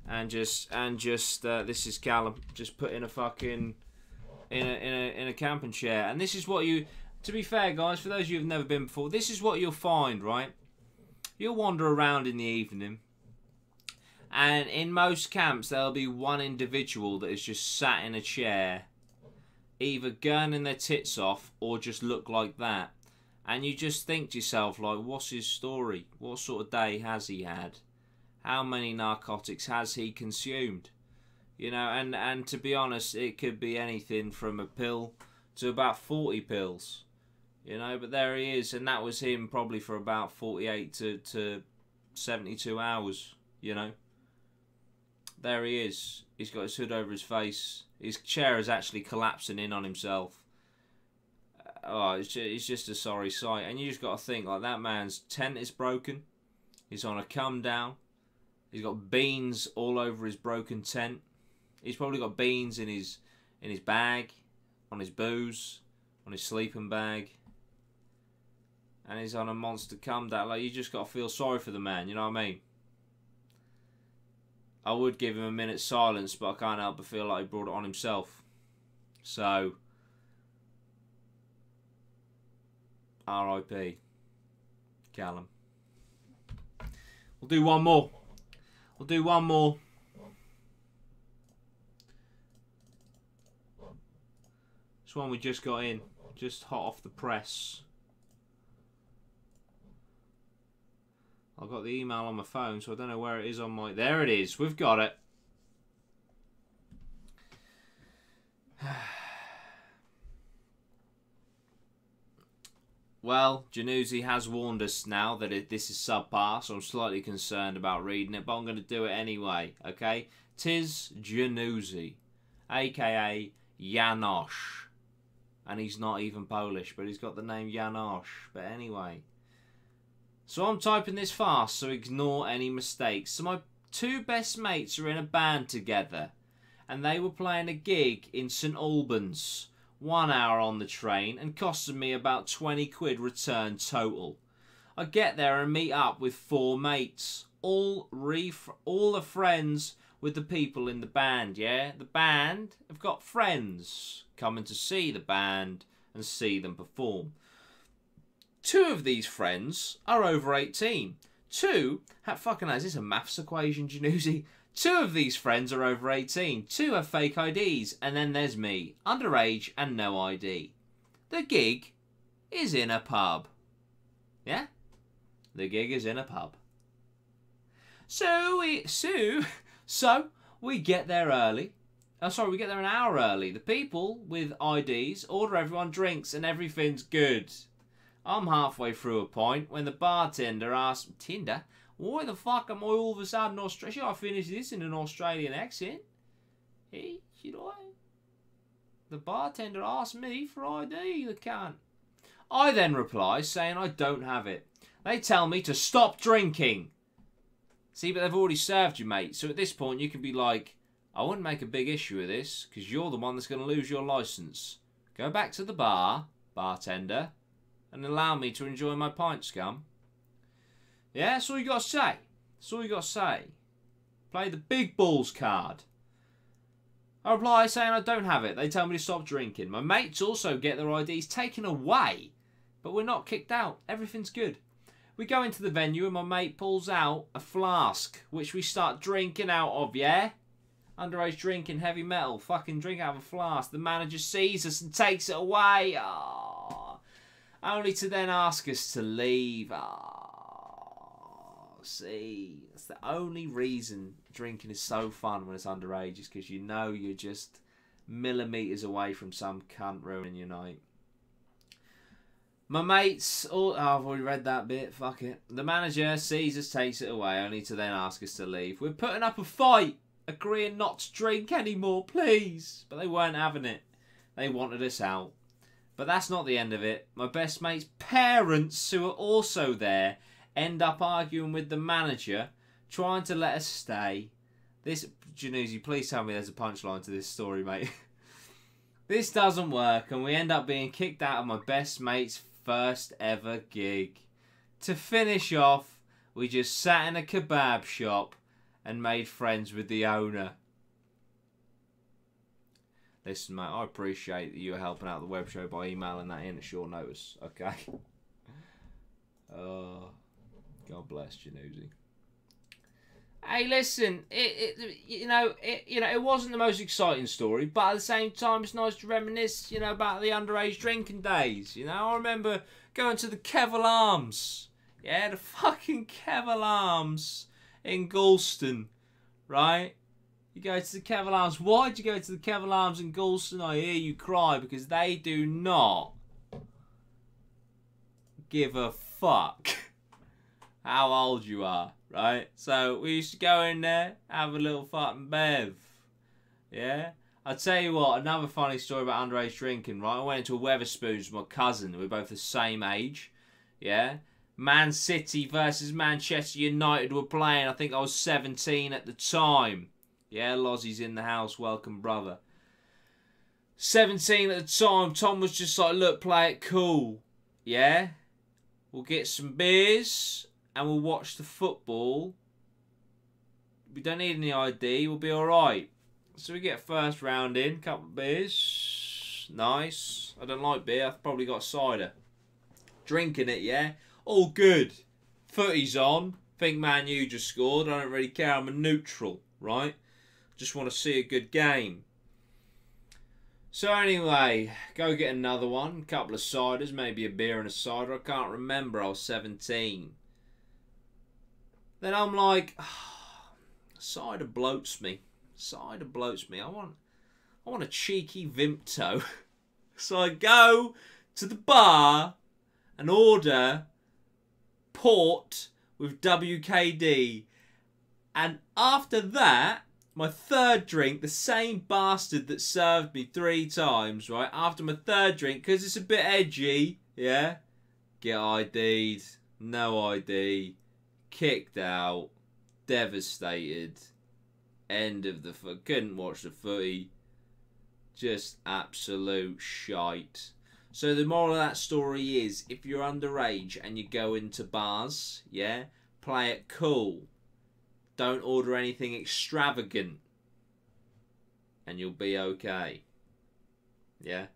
Speaker 1: and just this is Callum just put in a fucking in a camping chair. And this is what you, to be fair, guys, for those of you who've never been before, this is what you'll find, right? You'll wander around in the evening, and in most camps there'll be one individual that is just sat in a chair, either gurning their tits off or just look like that. And you just think to yourself, like, what's his story? What sort of day has he had? How many narcotics has he consumed? You know, and to be honest, it could be anything from a pill to about 40 pills. You know, but there he is, and that was him probably for about 48 to 72 hours, you know. There he is. He's got his hood over his face. His chair is actually collapsing in on himself. Oh, it's just a sorry sight. And you just got to think, like, that man's tent is broken. He's on a come down. He's got beans all over his broken tent. He's probably got beans in his bag, on his booze, on his sleeping bag. And he's on a monster come down. Like, you just got to feel sorry for the man, you know what I mean? I would give him a minute's silence, but I can't help but feel like he brought it on himself. So, R.I.P. Callum. We'll do one more. We'll do one more. This one we just got in. Just hot off the press. I've got the email on my phone, so I don't know where it is on my... There it is. We've got it. Well, Januzzi has warned us now that this is subpar, so I'm slightly concerned about reading it, but I'm going to do it anyway, okay? Tis Januzzi, a.k.a. Janosz. And he's not even Polish, but he's got the name Janosz. But anyway. So I'm typing this fast, so ignore any mistakes. So my two best mates are in a band together, and they were playing a gig in St Albans. 1 hour on the train and costed me about 20 quid return total. I get there and meet up with 4 mates, all the friends with the people in the band, yeah? The band have got friends coming to see the band and see them perform. 2 of these friends are over 18. 2, fucking hell, is this a maths equation, Januzzi? 2 of these friends are over 18. 2 have fake IDs. And then there's me, underage and no ID. The gig is in a pub. Yeah? The gig is in a pub. So we get there early. Oh, sorry, we get there an hour early. The people with IDs order everyone drinks and everything's good. I'm halfway through a pint when the bartender asks... Tinder? Why the fuck am I all of a sudden Australian? Should I finish this in an Australian accent? Hey, should I? The bartender asked me for ID, the cunt. I then reply saying I don't have it. They tell me to stop drinking. See, but they've already served you, mate. So at this point you can be like, I wouldn't make a big issue of this because you're the one that's going to lose your licence. Go back to the bar, bartender, and allow me to enjoy my pint, scum. Yeah, that's all you got to say. That's all you got to say. Play the big balls card. I reply saying I don't have it. They tell me to stop drinking. My mates also get their IDs taken away. But we're not kicked out. Everything's good. We go into the venue and my mate pulls out a flask, which we start drinking out of, yeah? Underage drinking, heavy metal, fucking drink out of a flask. The manager sees us and takes it away. Oh, only to then ask us to leave. Oh. See, that's the only reason drinking is so fun when it's underage, is because you know you're just millimetres away from some cunt ruining your night. My mates, oh, I've already read that bit, fuck it. The manager sees us, takes it away, only to then ask us to leave. We're putting up a fight, agreeing not to drink anymore, please. But they weren't having it. They wanted us out. But that's not the end of it. My best mate's parents, who are also there, end up arguing with the manager, trying to let us stay. This, Januzzi, please tell me there's a punchline to this story, mate. This doesn't work, and we end up being kicked out of my best mate's first ever gig. To finish off, We just sat in a kebab shop and made friends with the owner. Listen, mate, I appreciate that you were helping out the web show by emailing that in at short notice, okay? God bless Januzzi. Hey, listen, it wasn't the most exciting story, but at the same time, it's nice to reminisce, about the underage drinking days. I remember going to the Kevil Arms. Yeah, the fucking Kevil Arms in Galston, right? You go to the Kevil Arms. Why'd you go to the Kevil Arms in Galston? I hear you cry, because they do not give a fuck how old you are, right? So we used to go in there, have a little fucking bev. Yeah? I'll tell you what, another funny story about underage drinking, right? I went into a Wetherspoons with my cousin. We're both the same age. Yeah? Man City versus Manchester United were playing. I think I was 17 at the time. Yeah, Lozzie's in the house. Welcome, brother. 17 at the time. Tom was just like, look, play it cool. Yeah? We'll get some beers and we'll watch the football. We don't need any ID. We'll be alright. So we get first round in. Couple of beers. Nice. I don't like beer. I've probably got cider. Drinking it, yeah? All good. Footy's on. Think Man U just scored. I don't really care. I'm a neutral, right? Just want to see a good game. So anyway, go get another one. A couple of ciders, maybe a beer and a cider. I can't remember. I was 17. Then I'm like, cider bloats me. Cider bloats me. I want a cheeky Vimto. So I go to the bar and order port with WKD. And after that, my third drink, the same bastard that served me 3 times, right? After my third drink, because it's a bit edgy, yeah? Get ID'd, no ID, kicked out, devastated, end of the couldn't watch the footy, just absolute shite. So the moral of that story is, if you're underage and you go into bars, yeah, play it cool. Don't order anything extravagant. And you'll be okay. Yeah?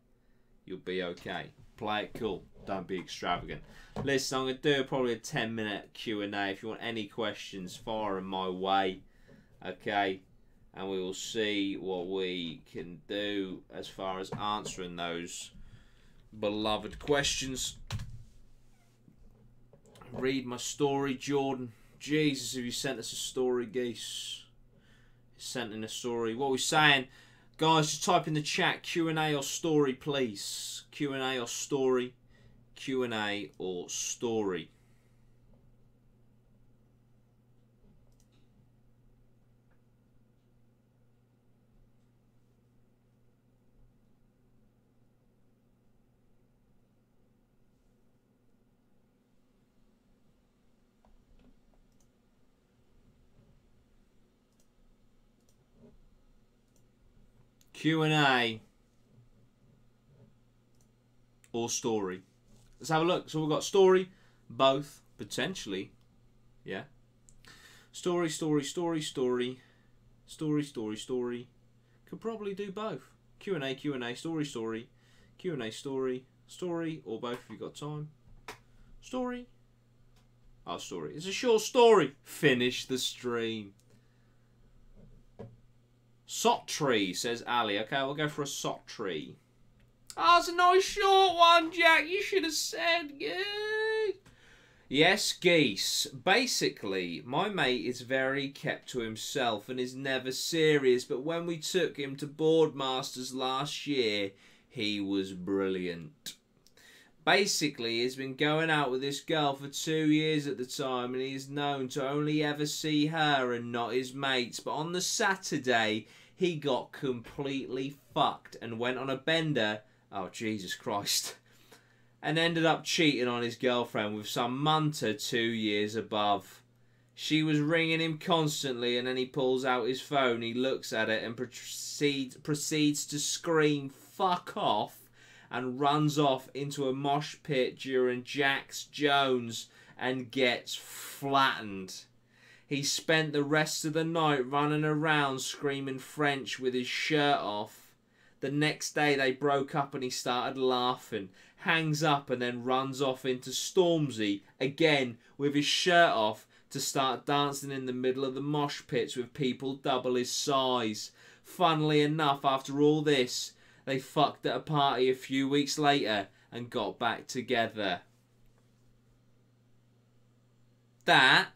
Speaker 1: You'll be okay. Play it cool. Don't be extravagant. Listen, I'm going to do probably a 10-minute Q&A. If you want any questions, fire them my way. Okay? And we will see what we can do as far as answering those beloved questions. Read my story, Jordan. Jesus, have you sent us a story, geese? Sent in a story. What are we saying? Guys, just type in the chat Q&A or story, please. Q&A or story. Q&A or story. Q&A or story. Let's have a look. So we've got story, both, potentially. Yeah. Story, story, story, story. Story, story, story. Could probably do both. Q&A, story, story. Q&A, story. Story or both if you've got time. Story. Oh, story. It's a short story. Finish the stream. Sock tree, says Ali. Okay, we'll go for a sock tree. Oh, it's a nice short one, Jack. You should have said geese. Yes, geese. Basically, my mate is very kept to himself and is never serious. But when we took him to Boardmasters last year, he was brilliant. Basically, he's been going out with this girl for 2 years at the time, and he's known to only ever see her and not his mates. But on the Saturday, he got completely fucked and went on a bender. Oh, Jesus Christ. And ended up cheating on his girlfriend with some munter 2 years above. She was ringing him constantly, and then he pulls out his phone, he looks at it and proceeds to scream, "Fuck off," and runs off into a mosh pit during Jax Jones and gets flattened. He spent the rest of the night running around screaming French with his shirt off. The next day they broke up and he started laughing. Hangs up and then runs off into Stormzy, again with his shirt off, to start dancing in the middle of the mosh pits with people double his size. Funnily enough, after all this, they fucked at a party a few weeks later and got back together. That,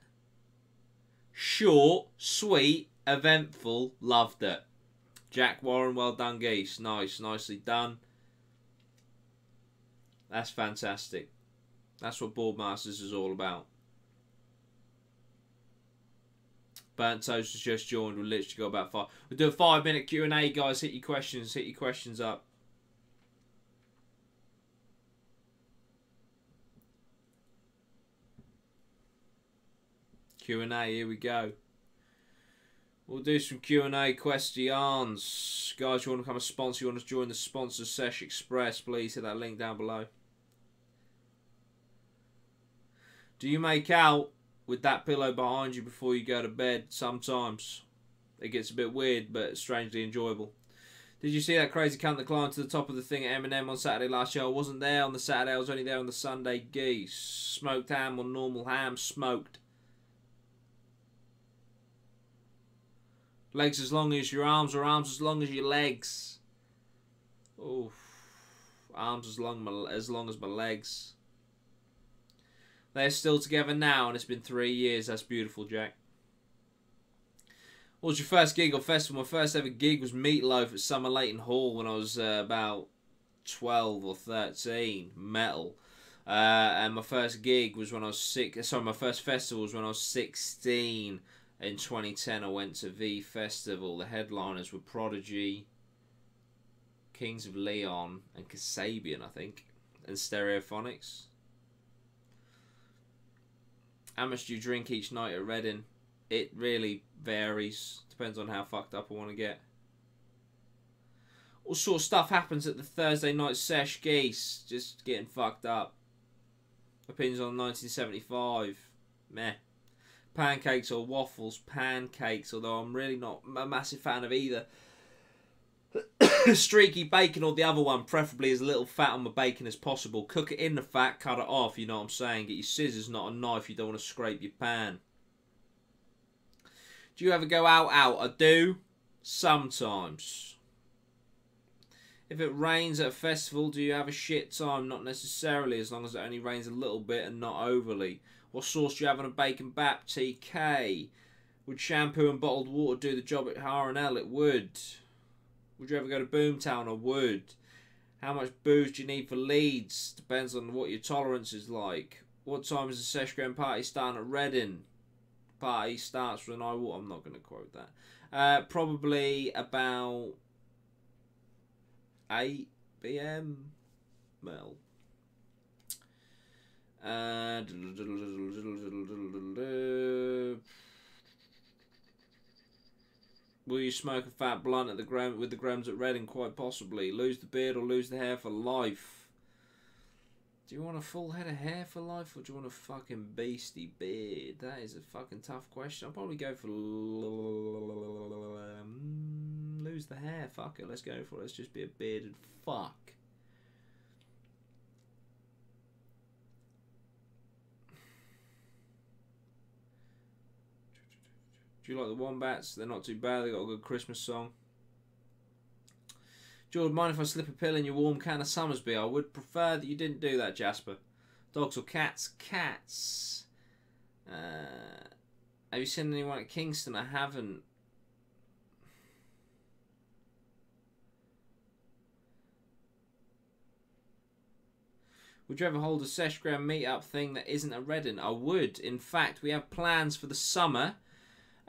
Speaker 1: short, sweet, eventful, loved it. Jack Warren, well done, geese. Nice, nicely done. That's fantastic. That's what Boardmasters is all about. Burnt Toast has just joined. We'll literally go about 5. We'll do a 5-minute Q&A, guys. Hit your questions. Hit your questions up. Q&A, here we go. We'll do some Q&A questions. Guys, you want to become a sponsor, you want to join the Sponsor Sesh Express, please hit that link down below. Do you make out with that pillow behind you before you go to bed? Sometimes. It gets a bit weird, but strangely enjoyable. Did you see that crazy cunt that climbed to the top of the thing at M&M on Saturday last year? I wasn't there on the Saturday, I was only there on the Sunday, geese. Smoked ham or normal ham? Smoked. Legs as long as your arms, or arms as long as your legs? Oof. Arms as long as my legs. They're still together now, and it's been 3 years. That's beautiful, Jack. What was your first gig or festival? My first ever gig was Meatloaf at Summer Leighton Hall when I was about 12 or 13. Metal. And my first gig was when I was my first festival was when I was 16. In 2010, I went to V Festival. The headliners were Prodigy, Kings of Leon, and Kasabian, I think, and Stereophonics. How much do you drink each night at Reading? It really varies. Depends on how fucked up I want to get. All sort of stuff happens at the Thursday night sesh, geese. Just getting fucked up. Opinions on 1975. Meh. Pancakes or waffles? Pancakes, although I'm really not a massive fan of either. Streaky bacon or the other one, preferably as little fat on my bacon as possible. Cook it in the fat, cut it off, you know what I'm saying. Get your scissors, not a knife, you don't want to scrape your pan. Do you ever go out? I do. Sometimes. If it rains at a festival, do you have a shit time? Not necessarily, as long as it only rains a little bit and not overly. What sauce do you have on a bacon bap? TK. Would shampoo and bottled water do the job at R&L? It would. Would you ever go to Boomtown? I would. How much booze do you need for Leeds? Depends on what your tolerance is like. What time is the Sesh Grand party starting at Reading? Party starts when I walk. I'm not going to quote that. Probably about 8 PM. Well. Will you smoke a fat blunt at with the Grams at Reading? Quite possibly. Lose the beard or lose the hair for life? Do you want a full head of hair for life, or do you want a fucking beastie beard? That is a fucking tough question. I'll probably go for lose the hair. Fuck it, let's go for it. Let's just be a bearded fuck. Do you like the Wombats? They're not too bad. They got a good Christmas song. Jordan, mind if I slip a pill in your warm can of Summersby? I would prefer that you didn't do that, Jasper. Dogs or cats? Cats. Have you seen anyone at Kingston? I haven't. Would you ever hold a Seshgram meetup thing that isn't a Reading? I would. In fact, we have plans for the summer.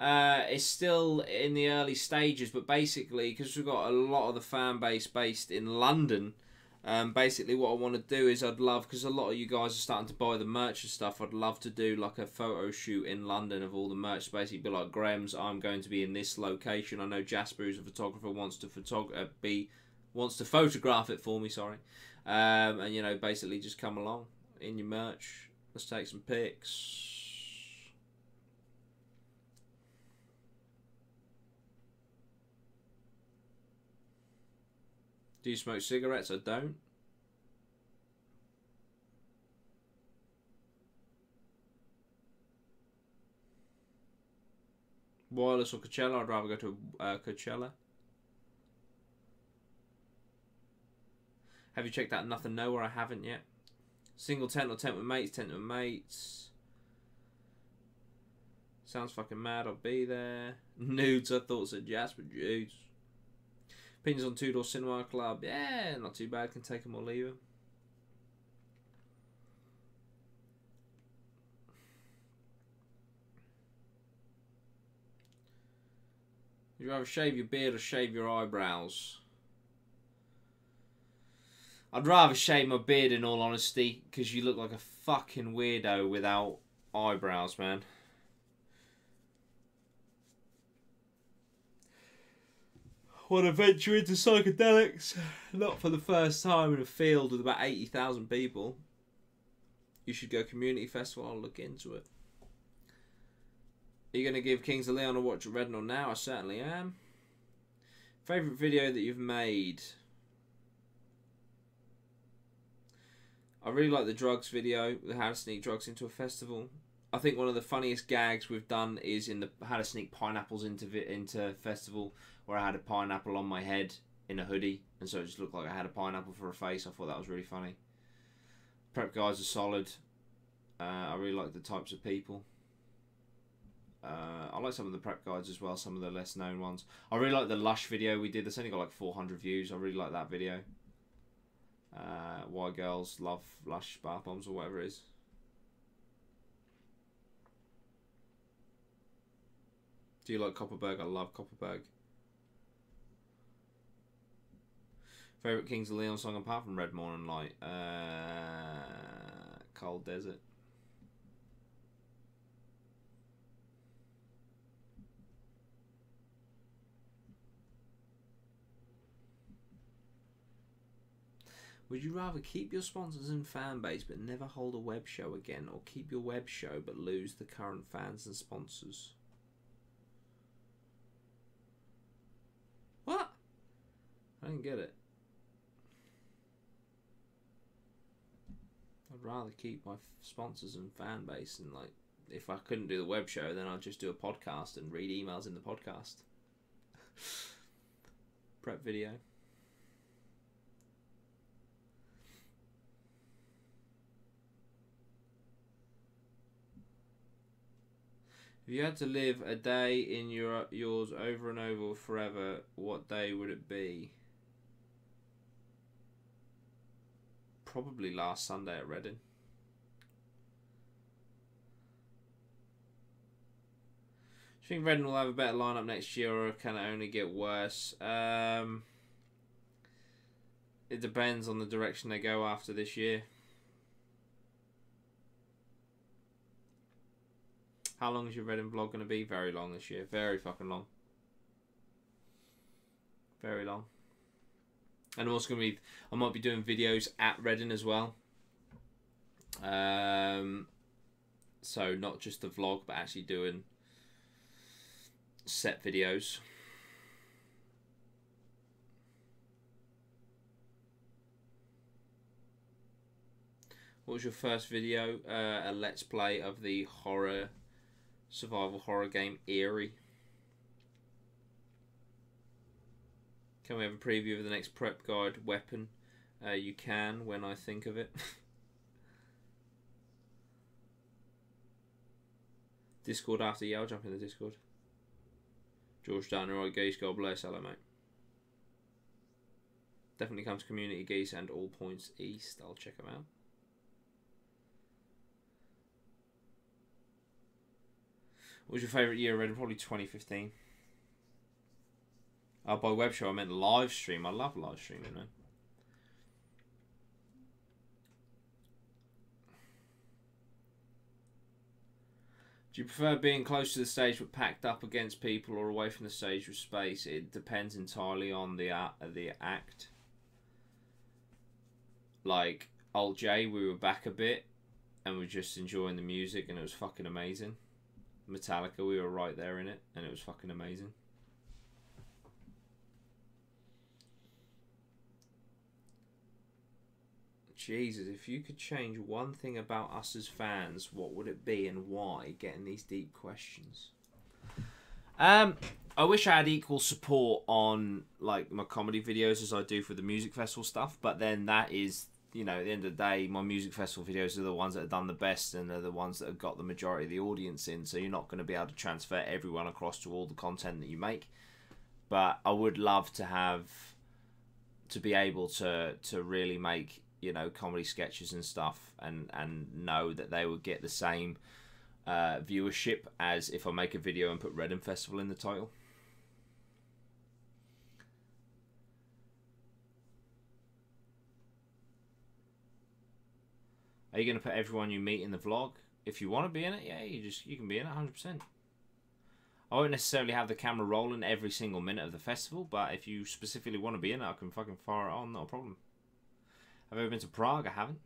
Speaker 1: It's still in the early stages, but basically, because we've got a lot of the fan base based in London, basically what I want to do is I'd love, because a lot of you guys are starting to buy the merch and stuff, I'd love to do like a photo shoot in London of all the merch. Basically be like, Graham's, I'm going to be in this location. I know Jasper, who's a photographer, wants to photograph it for me, sorry. And, you know, basically just come along in your merch. Let's take some pics. Do you smoke cigarettes? I don't. Wireless or Coachella? I'd rather go to Coachella. Have you checked out Nothing Nowhere? I haven't yet. Single tent or tent with mates? Tent with mates. Sounds fucking mad. I'll be there. Nudes. I thought said Jasper Judes. Opinions on Two Door Cinema Club? Yeah, not too bad. Can take them or leave them. Would you rather shave your beard or shave your eyebrows? I'd rather shave my beard in all honesty, because you look like a fucking weirdo without eyebrows, man. Want to venture into psychedelics? Not for the first time in a field with about 80,000 people. You should go community festival. I'll look into it. Are you going to give Kings of Leon a watch at Rednall now? I certainly am. Favourite video that you've made? I really like the drugs video, the how to sneak drugs into a festival. I think one of the funniest gags we've done is in the how to sneak pineapples into festival, where I had a pineapple on my head in a hoodie, and so it just looked like I had a pineapple for a face. I thought that was really funny. Prep guys are solid. I really like the types of people. I like some of the prep guides as well, some of the less known ones. I really like the Lush video we did. That's only got like 400 views. I really like that video. Why girls love Lush bath bombs or whatever it is. Do you like Copperberg? I love Copperberg. Favourite Kings of Leon song apart from Red Morning Light? Cold Desert. Would you rather keep your sponsors and fan base but never hold a web show again, or keep your web show but lose the current fans and sponsors? What? I didn't get it. I'd rather keep my sponsors and fan base, and like, if I couldn't do the web show, then I'd just do a podcast and read emails in the podcast. Prep video. If you had to live a day in yours over and over forever, what day would it be? Probably last Sunday at Reading. Do you think Reading will have a better lineup next year, or can it only get worse? It depends on the direction they go after this year. How long is your Reading vlog going to be? Very long this year. Very fucking long. Very long. And I'm also going to be... I might be doing videos at Reading as well. So not just the vlog, but actually doing set videos. What was your first video? A let's play of the survival horror game Eerie. Can we have a preview of the next prep guide weapon? You can, when I think of it. Discord after, yeah, I'll jump in the Discord. George Downer, right, Geese, God bless, hello mate. Definitely comes Community Geese and All Points East, I'll check them out. What was your favourite year, Reading? Probably 2015. By web show I meant live stream. I love live streaming, man. Do you prefer being close to the stage but packed up against people, or away from the stage with space? It depends entirely on the act. Like Alt J, we were back a bit, and we're just enjoying the music, and it was fucking amazing. Metallica, we were right there in it, and it was fucking amazing. Jesus, if you could change one thing about us as fans, what would it be and why? Getting these deep questions. I wish I had equal support on like my comedy videos as I do for the music festival stuff, but then that is, you know, at the end of the day, my music festival videos are the ones that have done the best and are the ones that have got the majority of the audience in, so you're not going to be able to transfer everyone across to all the content that you make. But I would love to be able to really make, you know, comedy sketches and stuff, and know that they would get the same viewership as if I make a video and put Reading Festival in the title. Are you going to put everyone you meet in the vlog? If you want to be in it, yeah, you can be in it 100%. I won't necessarily have the camera rolling every single minute of the festival, but if you specifically want to be in it, I can fucking fire it on, not a problem. Have I ever been to Prague? I haven't.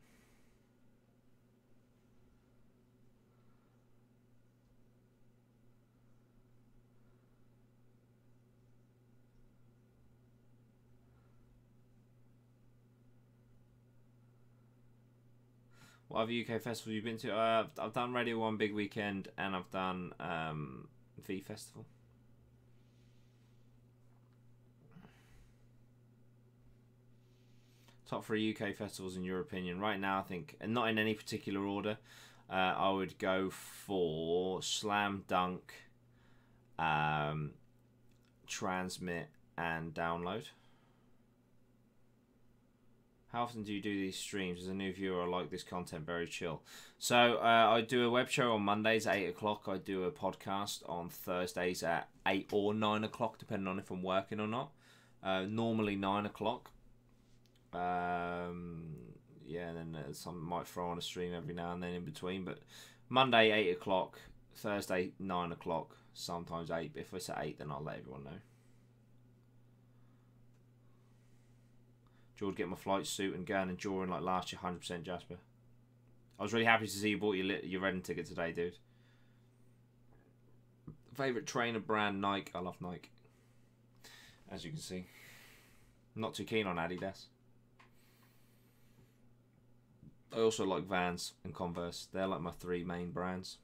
Speaker 1: What other UK festivals you've been to? I've done Radio 1 Big Weekend, and I've done V Festival. Top 3 UK festivals in your opinion? Right now, I think, and not in any particular order, I would go for Slam Dunk, Transmit, and Download. How often do you do these streams? As a new viewer, I like this content, very chill. So I do a web show on Mondays at 8 o'clock. I do a podcast on Thursdays at 8 or 9 o'clock, depending on if I'm working or not. Normally 9 o'clock. Yeah, and then some might throw on a stream every now and then in between. But Monday 8 o'clock, Thursday 9 o'clock, sometimes 8. But if it's at 8, then I'll let everyone know. George, get my flight suit and go and enjoy like last year, 100% Jasper. I was really happy to see you bought your Reading ticket today, dude. Favourite trainer brand? Nike. I love Nike. As you can see. I'm not too keen on Adidas. I also like Vans and Converse. They're like my 3 main brands.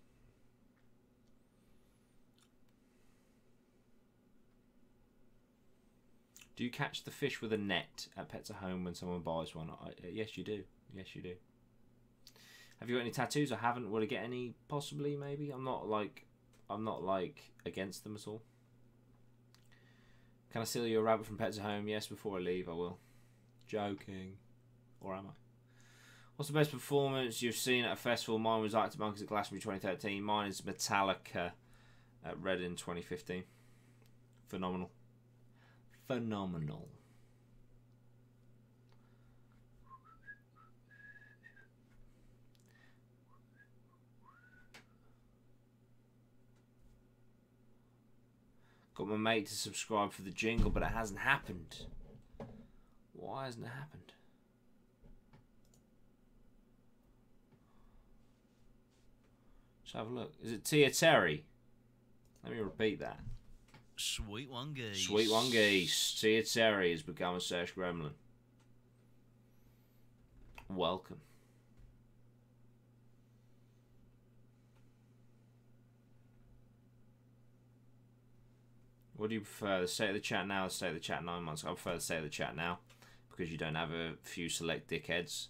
Speaker 1: Do you catch the fish with a net at Pets at Home when someone buys one? Yes, you do. Yes, you do. Have you got any tattoos? I haven't. Will I get any? Possibly, maybe. I'm not like against them at all. Can I steal you a rabbit from Pets at Home? Yes, before I leave, I will. Joking. Or am I? What's the best performance you've seen at a festival? Mine was Arctic Monkeys at Glastonbury 2013. Mine is Metallica at Reading 2015. Phenomenal. Phenomenal. Got my mate to subscribe for the jingle, but it hasn't happened. Why hasn't it happened? Let's have a look. Is it Tia Terry? Let me repeat that.
Speaker 2: Sweet one, geese.
Speaker 1: Sweet one, geese. Tia Terry has become a Sesh Gremlin. Welcome. What do you prefer? The state of the chat now or the state of the chat 9 months? I prefer the state of the chat now, because you don't have a few select dickheads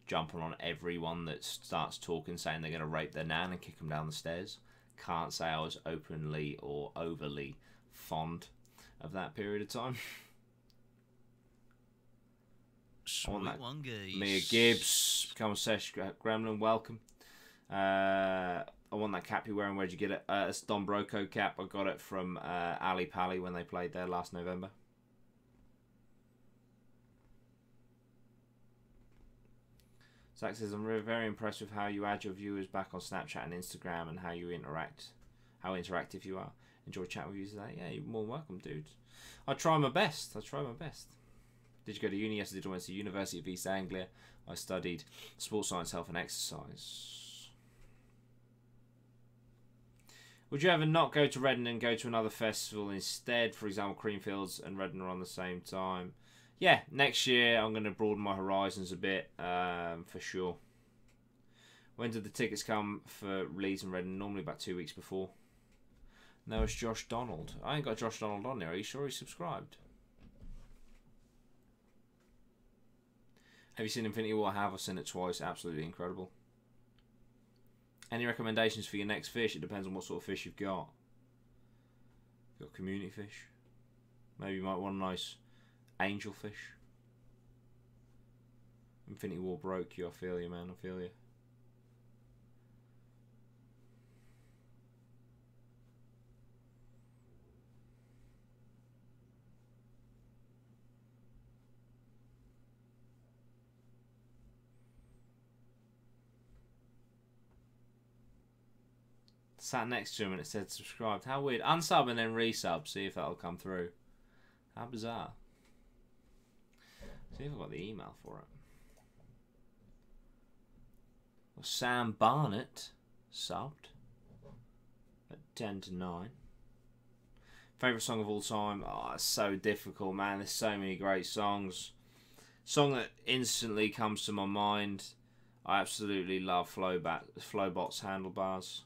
Speaker 1: jumping on everyone that starts talking, saying they're going to rape their nan and kick them down the stairs. Can't say I was openly or overly fond of that period of time.
Speaker 2: Sweet one, geese.
Speaker 1: Mia Gibbs, become a Sesh Gremlin, welcome. I want that cap you're wearing. Where'd you get it? It's Don Broco cap. I got it from Ali Pali when they played there last November. Zach says, I'm very impressed with how you add your viewers back on Snapchat and Instagram, and how you interact, how interactive you are. Enjoy chatting with you today. Yeah, you're more than welcome, dude. I try my best. I try my best. Did you go to uni? Yes, I did. I went to the University of East Anglia. I studied sports science, health and exercise. Would you ever not go to Reading and go to another festival instead? For example, Creamfields and Reading are on the same time. Yeah, next year I'm going to broaden my horizons a bit, for sure. When did the tickets come for Leeds and Reading? Normally about 2 weeks before. No, it's Josh Donald. I ain't got Josh Donald on there. Are you sure he's subscribed? Have you seen Infinity War? I have. I've seen it twice. Absolutely incredible. Any recommendations for your next fish? It depends on what sort of fish you've got. You've got community fish. Maybe you might want a nice angel fish. Infinity War broke you. I feel you, man. I feel you. Sat next to him and it said subscribed. How weird. Unsub and then resub. See if that'll come through. How bizarre. See if I've got the email for it. Well, Sam Barnett subbed at 10 to 9. Favourite song of all time? Oh, it's so difficult, man. There's so many great songs. Song that instantly comes to my mind. I absolutely love Flowbot's Handlebars.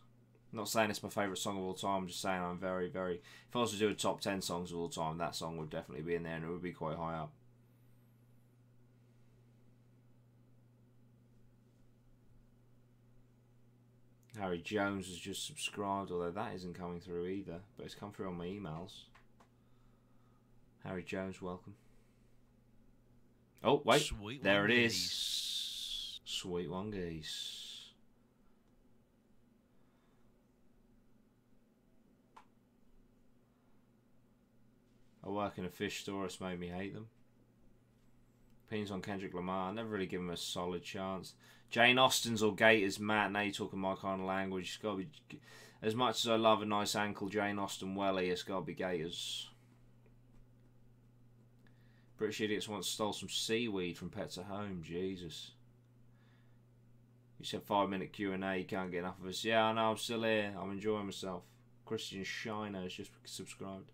Speaker 1: I'm not saying it's my favourite song of all time. I'm just saying I'm very, very... If I was to do a top 10 songs of all time, that song would definitely be in there and it would be quite high up. Harry Jones has just subscribed, although that isn't coming through either. But it's come through on my emails. Harry Jones, welcome. Oh, wait.
Speaker 2: Sweet
Speaker 1: there
Speaker 2: one
Speaker 1: it
Speaker 2: geese.
Speaker 1: is. Sweet one geese. I work in a fish store, it's made me hate them. Opinions on Kendrick Lamar, I never really give him a solid chance. Jane Austen's or Gators, Matt, now you're talking my kind of language. It's got to be, as much as I love a nice ankle Jane Austen welly, it's got to be Gators. British idiots once stole some seaweed from Pets at Home, Jesus. You said 5-minute Q&A, you can't get enough of us. Yeah, I know, I'm still here, I'm enjoying myself. Christian Shiner has just subscribed.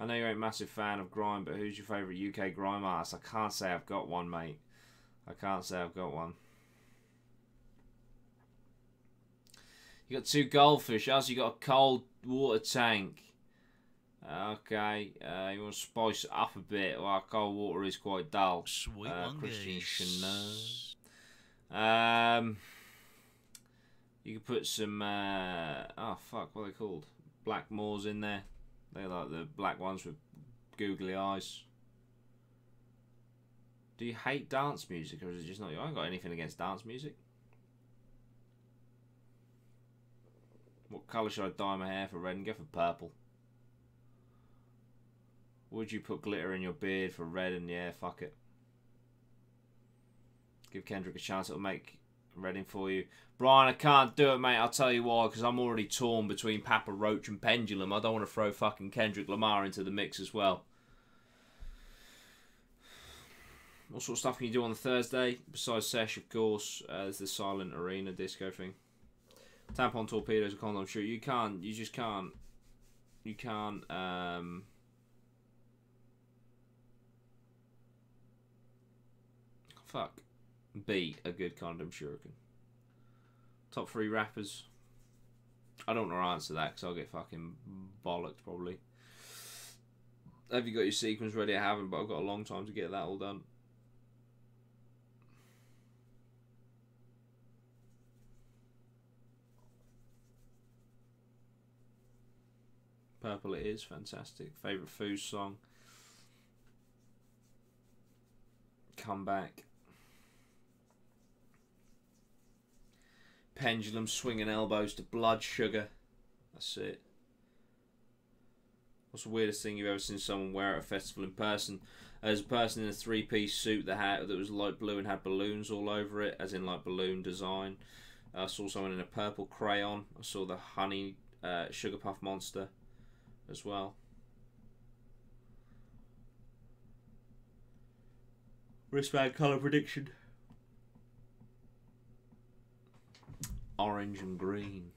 Speaker 1: I know you're a massive fan of grime, but who's your favourite UK grime artist? I can't say I've got one, mate. I can't say I've got one. You got 2 goldfish. Also, you got a cold water tank. Okay. You want to spice it up a bit. Well, cold water is quite dull.
Speaker 2: Sweet one
Speaker 1: Christian
Speaker 2: geese.
Speaker 1: Chanel. You could put some... oh, fuck. What are they called? Blackmores in there. They're like the black ones with googly eyes. Do you hate dance music or is it just not you? I ain't got anything against dance music. What colour should I dye my hair for red and go for purple? Would you put glitter in your beard for red and yeah, fuck it. Give Kendrick a chance, it'll make Reading for you. Brian, I can't do it, mate. I'll tell you why, because I'm already torn between Papa Roach and Pendulum. I don't want to throw fucking Kendrick Lamar into the mix as well. What sort of stuff can you do on the Thursday? Besides Sesh, of course. There's the Silent Arena disco thing. Tampon torpedoes, a condom shoot. You can't. You just can't. You can't. Fuck. Be a good condom shuriken. Top 3 rappers. I don't know how to answer that because I'll get fucking bollocked probably. Have you got your sequence ready? I haven't, but I've got a long time to get that all done. Purple it is, fantastic. Favourite food song? Come Back. Pendulum swinging elbows to Blood Sugar. That's it. What's the weirdest thing you've ever seen someone wear at a festival in person? There's a person in a 3-piece suit that was light blue and had balloons all over it, as in like balloon design. I saw someone in a purple crayon. I saw the honey sugar puff monster as well. Wristband colour prediction. Orange and green.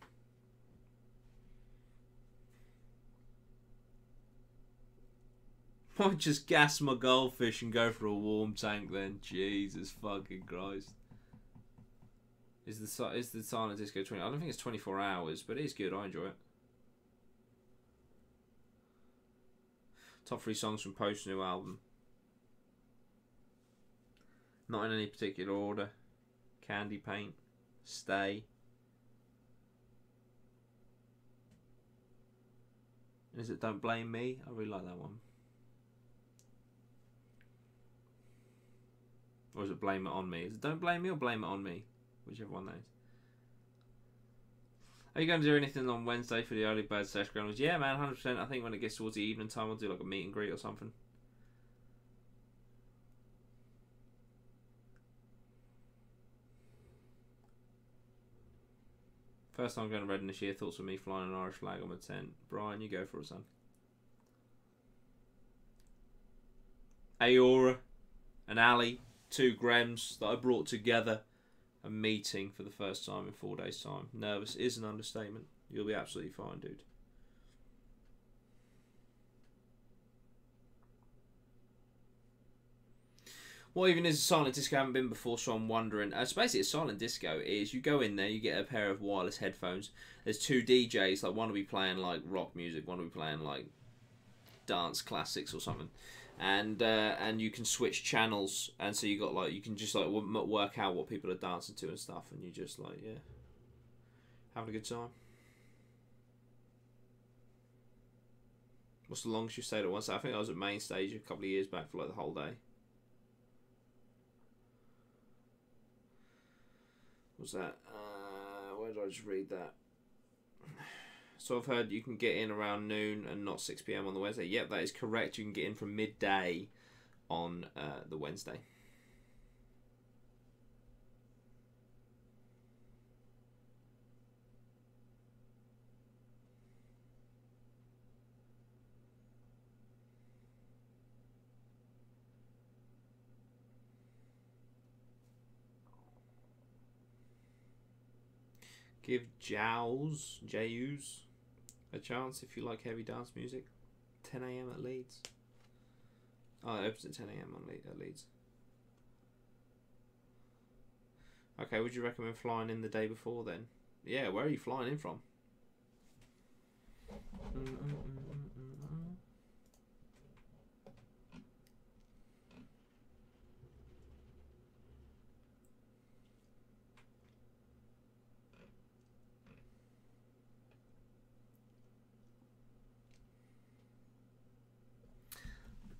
Speaker 1: Might just gas my goldfish and go for a warm tank then. Jesus fucking Christ. Is the silent disco 20? I don't think it's 24 hours, but it is good. I enjoy it. Top 3 songs from Post's new album. Not in any particular order. Candy Paint. Stay. Is it Don't Blame Me? I really like that one. Or is it Blame It On Me? Is it Don't Blame Me or Blame It On Me? Whichever one that is. Are you going to do anything on Wednesday for the early bird sesh grounds? Yeah, man, 100%. I think when it gets towards the evening time, I'll do like a meet and greet or something. First time going to Reading this year. Thoughts of me flying an Irish flag on my tent. Brian, you go for it, son. Aora and Ali, 2 Grems that I brought together. A meeting for the first time in 4 days' time. Nervous is an understatement. You'll be absolutely fine, dude. What even is a silent disco? I haven't been before, so I'm wondering. So basically, a silent disco is you go in there, you get a pair of wireless headphones. There's 2 DJs, like one will be playing like rock music, one will be playing like dance classics or something. And you can switch channels, and so you got like you can just like work out what people are dancing to and stuff, and you just like having a good time. What's the longest you stayed at once? I think I was at Main Stage a couple of years back for like the whole day. What's that? Where did I just read that? So I've heard you can get in around noon and not 6 PM on the Wednesday. Yep, that is correct. You can get in from midday on the Wednesday. Give Jaws a chance if you like heavy dance music. 10 AM at Leeds. Oh, it opens at 10 AM at Leeds. Okay, would you recommend flying in the day before then? Yeah, where are you flying in from?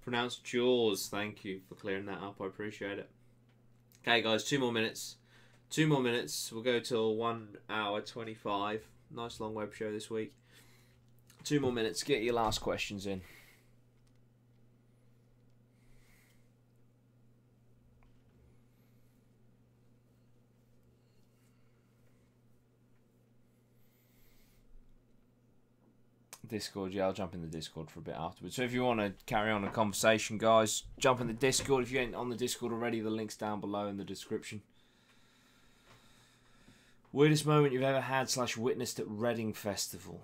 Speaker 1: Pronounced Jaws. Thank you for clearing that up. I appreciate it. Okay, guys, 2 more minutes. 2 more minutes. We'll go till 1 hour 25. Nice long web show this week. 2 more minutes. Get your last questions in. Discord, yeah, I'll jump in the Discord for a bit afterwards. So if you want to carry on a conversation, guys, jump in the Discord. If you ain't on the Discord already, the link's down below in the description. Weirdest moment you've ever had / witnessed at Reading Festival?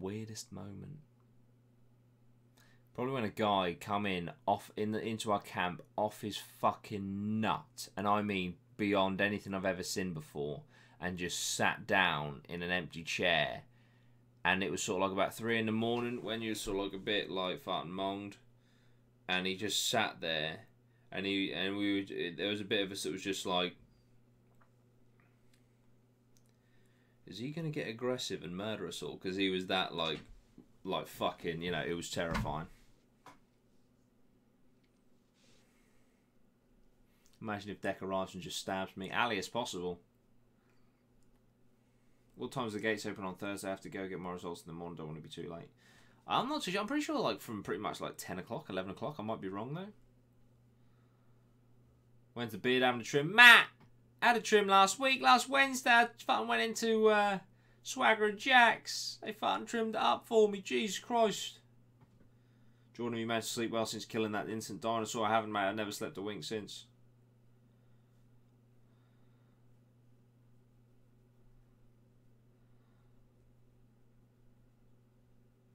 Speaker 1: Weirdest moment? Probably when a guy come in into our camp off his fucking nut, and I mean beyond anything I've ever seen before, and just sat down in an empty chair, and it was sort of like about 3 in the morning when you were sort of like a bit like fart and monged, and he just sat there, and there was a bit of us that was just like, is he gonna get aggressive and murder us all? Because he was that like fucking, you know, it was terrifying. Imagine if Deck arrives and just stabs me. Ali, it's possible. What time's the gates open on Thursday? I have to go get my results in the morning. Don't want to be too late. I'm not too sure. I'm pretty sure like from pretty much like 10 o'clock, 11 o'clock. I might be wrong though. When's the beard having a trim? Matt! Had a trim last week. Last Wednesday, I fucking went into Swagger and Jack's. They fucking trimmed it up for me. Jesus Christ. Jordan, have you managed to sleep well since killing that instant dinosaur? I haven't, mate. I've never slept a wink since.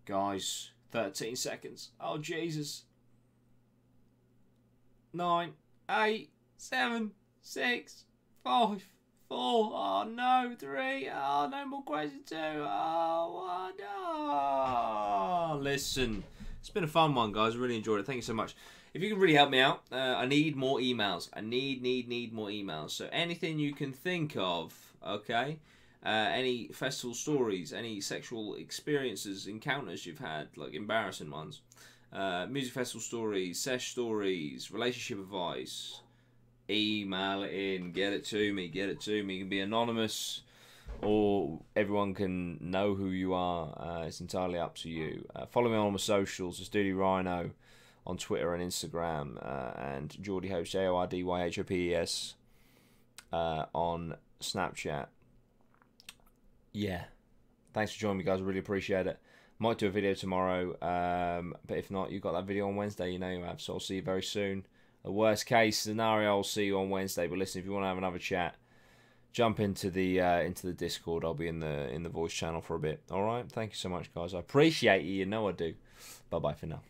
Speaker 1: Guys, 13 seconds. Oh, Jesus. 9, 8, 7, 6, 5, 4. Oh, no. 3. Oh, no more question 2. Oh, no. Listen, it's been a fun one, guys. I really enjoyed it. Thank you so much. If you can really help me out, I need more emails. I need more emails. So anything you can think of, okay? Any festival stories, any sexual experiences, encounters you've had, like embarrassing ones. Music festival stories, sesh stories, relationship advice. Email it in, get it to me. You can be anonymous, or everyone can know who you are. It's entirely up to you. Follow me on all my socials. It's Dudey Rhino on Twitter and Instagram, and Geordie Host, JORDYHOPES, on Snapchat. Yeah, thanks for joining me, guys. I really appreciate it. Might do a video tomorrow, but if not, you've got that video on Wednesday. You know you have, so I'll see you very soon. The worst case scenario, I'll see you on Wednesday. But listen, if you want to have another chat, jump into the Discord. I'll be in the voice channel for a bit. All right. Thank you so much, guys. I appreciate you. You know I do. Bye bye for now.